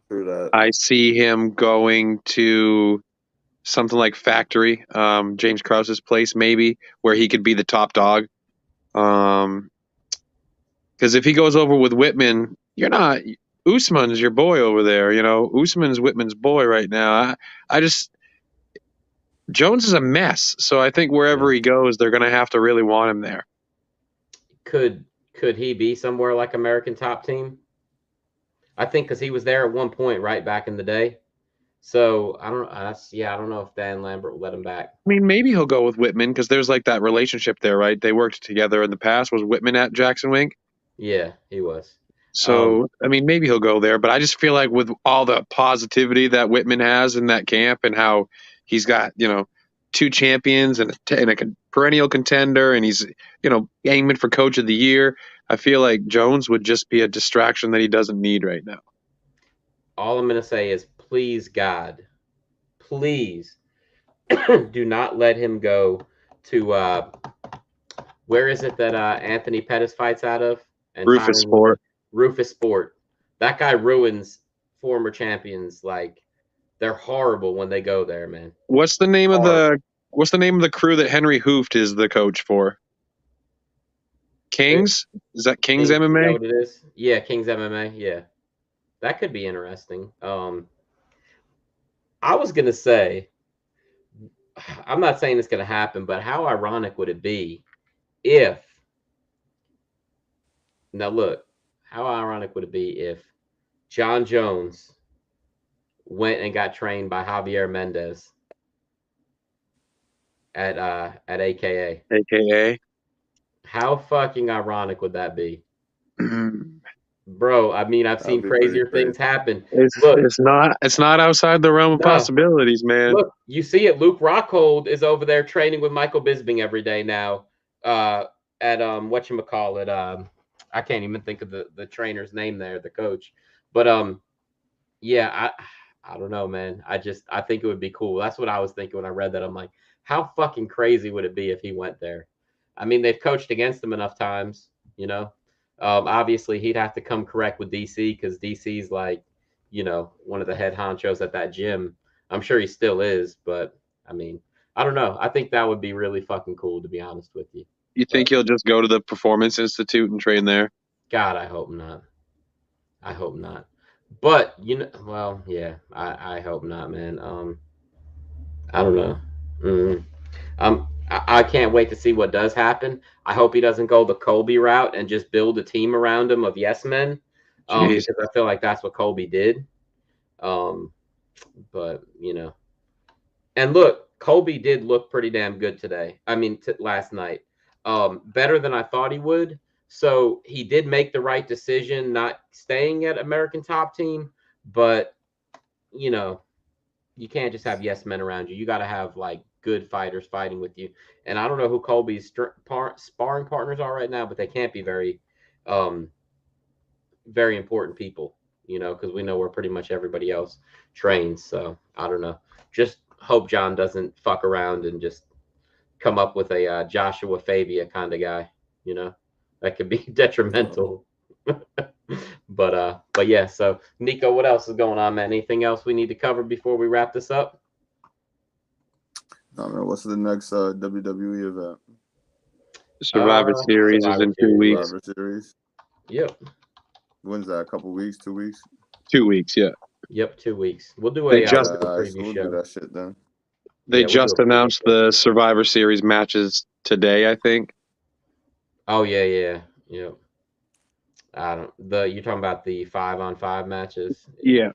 Through that. I see him going to something like Factory, James Krause's place, maybe, where he could be the top dog. Because if he goes over with Whitman, you're not. Usman's your boy over there. Usman's Whitman's boy right now. I just Jones is a mess, so I think wherever he goes, they're going to have to really want him there. Could he be somewhere like American Top Team? I think because he was there at one point, right back in the day. So I don't. I don't know if Dan Lambert will let him back. I mean, maybe he'll go with Whitman because there's like that relationship there, right? They worked together in the past. Was Whitman at Jackson Wink? Yeah, he was. So, I mean, maybe he'll go there, but I just feel like with all the positivity that Whitman has in that camp and how he's got, 2 champions and a perennial contender, and he's, aiming for coach of the year, I feel like Jones would just be a distraction that he doesn't need right now. All I'm going to say is, please, God, please do not let him go to, where is it that Anthony Pettis fights out of? And Rufus Sport. Rufus Sport. That guy ruins former champions. Like, they're horrible when they go there, man. What's the name of the crew that Henry Hooft is the coach for? Kings? Is that Kings MMA? Is that what it is? Yeah, Kings MMA. Yeah, that could be interesting. I was gonna say, I'm not saying it's gonna happen, but how ironic would it be if? Now look, how ironic would it be if Jon Jones went and got trained by Javier Mendez at AKA? AKA. How fucking ironic would that be? Bro, I mean, I've seen crazier things happen. It's not outside the realm of possibilities, man. Look, you see it. Luke Rockhold is over there training with Michael Bisping every day now. At whatchamacallit, I can't even think of the trainer's name there, the coach. But yeah, I don't know, man. I think it would be cool. That's what I was thinking when I read that. I'm like, how fucking crazy would it be if he went there? I mean, they've coached against him enough times, obviously he'd have to come correct with DC because DC's like, one of the head honchos at that gym. I'm sure he still is, but I mean, I don't know. I think that would be really fucking cool, to be honest with you. You think he'll just go to the Performance Institute and train there? God, I hope not. I hope not. But well, yeah, I hope not, man. I don't know. I can't wait to see what does happen. I hope he doesn't go the Colby route and just build a team around him of yes men, Jeez. because I feel like that's what Colby did. Um, but and look, Colby did look pretty damn good today. I mean, last night, better than I thought he would. So he did make the right decision, not staying at American Top Team. But you can't just have yes men around you. You got to have like good fighters fighting with you. And I don't know who Colby's sparring partners are right now, but they can't be very, very important people, because we know where pretty much everybody else trains. So I don't know. Just hope John doesn't fuck around and just come up with a Joshua Fabia kind of guy. That could be detrimental. But yeah. So Nico, what else is going on, man? Anything else we need to cover before we wrap this up? I don't know. What's the next WWE event? Survivor Series is in 2 weeks. Survivor Series. Yep. When's that? A couple weeks? 2 weeks? 2 weeks, yeah. Yep, 2 weeks. We'll do They a just- preview so we'll show. do that shit then. They Yeah, we'll just do a preview announced show. the Survivor Series matches today, I think. Oh yeah. Yep. You're talking about the 5-on-5 matches? Yeah.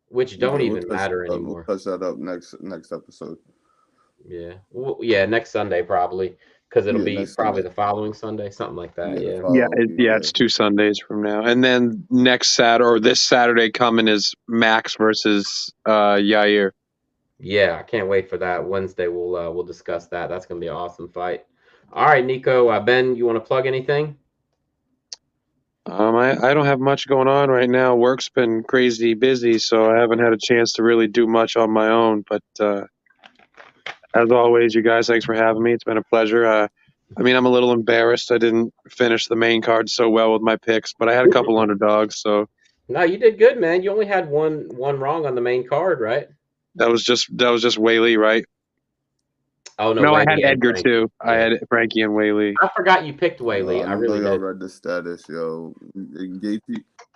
Which don't Yeah, even matter anymore. We'll touch that up next episode. Yeah. Well, yeah, next Sunday probably, because it'll be next probably Sunday. the following Sunday, something like that. Yeah, Yeah. It's 2 Sundays from now. And then this Saturday coming is Max versus Yair. Yeah, I can't wait for that. Wednesday we'll discuss that. That's gonna be an awesome fight. All right, Nico. Ben, you want to plug anything? I don't have much going on right now. Work's been crazy busy, so I haven't had a chance to really do much on my own. But as always, you guys, thanks for having me. It's been a pleasure. I'm a little embarrassed I didn't finish the main card so well with my picks, but I had a couple underdogs, so No, you did good, man. You only had one wrong on the main card, right? that was just Whaley, right? Oh no, No, I Whaley had and Edgar Frankie. too. Yeah. I had Frankie and Whaley. I forgot you picked Whaley. I really know y'all did. read the status, yo.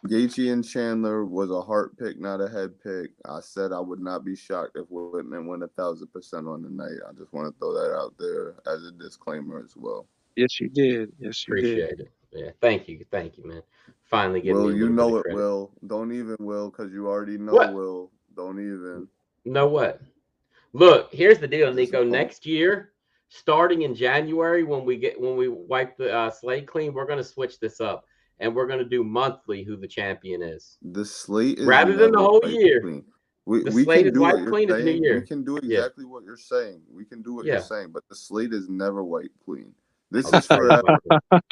Gaethje and Chandler was a heart pick, not a head pick. I said I would not be shocked if Whitman went 1,000% on the night. I just want to throw that out there as a disclaimer as well. Yes, you did. Yes, you Appreciate did. it. Yeah, thank you, man. Finally getting Will, me a you little know bit of it, credit. Will. Don't even, Will, because you already know What? Will. Don't even. Know what? Look, here's the deal, Nico. Disappoint. Next year, starting in January, when we wipe the slate clean, we're gonna switch this up, and we're gonna do monthly who the champion is. The slate is Rather than the never whole wiped year. clean. The We slate can is do what wiped you're clean at the new saying. year. We can do exactly what you're saying. We can do what Yeah. you're saying, but the slate is never wiped clean. This Oh, is forever.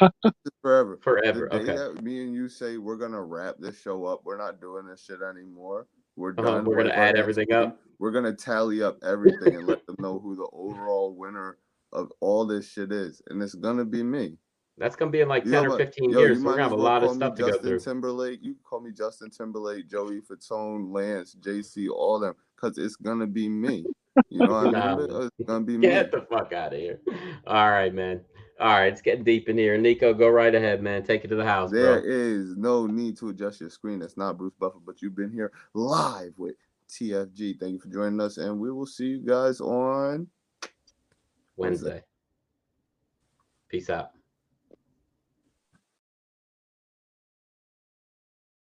This is forever. Forever. The day Okay. that me and you say we're gonna wrap this show up, we're not doing this shit anymore. We're done. We're gonna Wipe our add hands everything clean. up. We're gonna tally up everything and let them know who the overall winner of all this shit is, and it's gonna be me. That's gonna be in like 10 Yo, or but- 15 yo, years. you So we're might gonna as have a well lot of call me stuff to go Justin through. Timberlake. You can call me Justin Timberlake, Joey Fatone, Lance, JC, all them, because it's gonna be me. You know what I Nah, mean? man. It's gonna be me. Get the fuck out of here. All right, man. All right, it's getting deep in here. Nico, go right ahead, man. Take it to the house, There bro. is no need to adjust your screen. That's not Bruce Buffer, but you've been here live with TFG. Thank you for joining us, and we will see you guys on Wednesday. Peace out.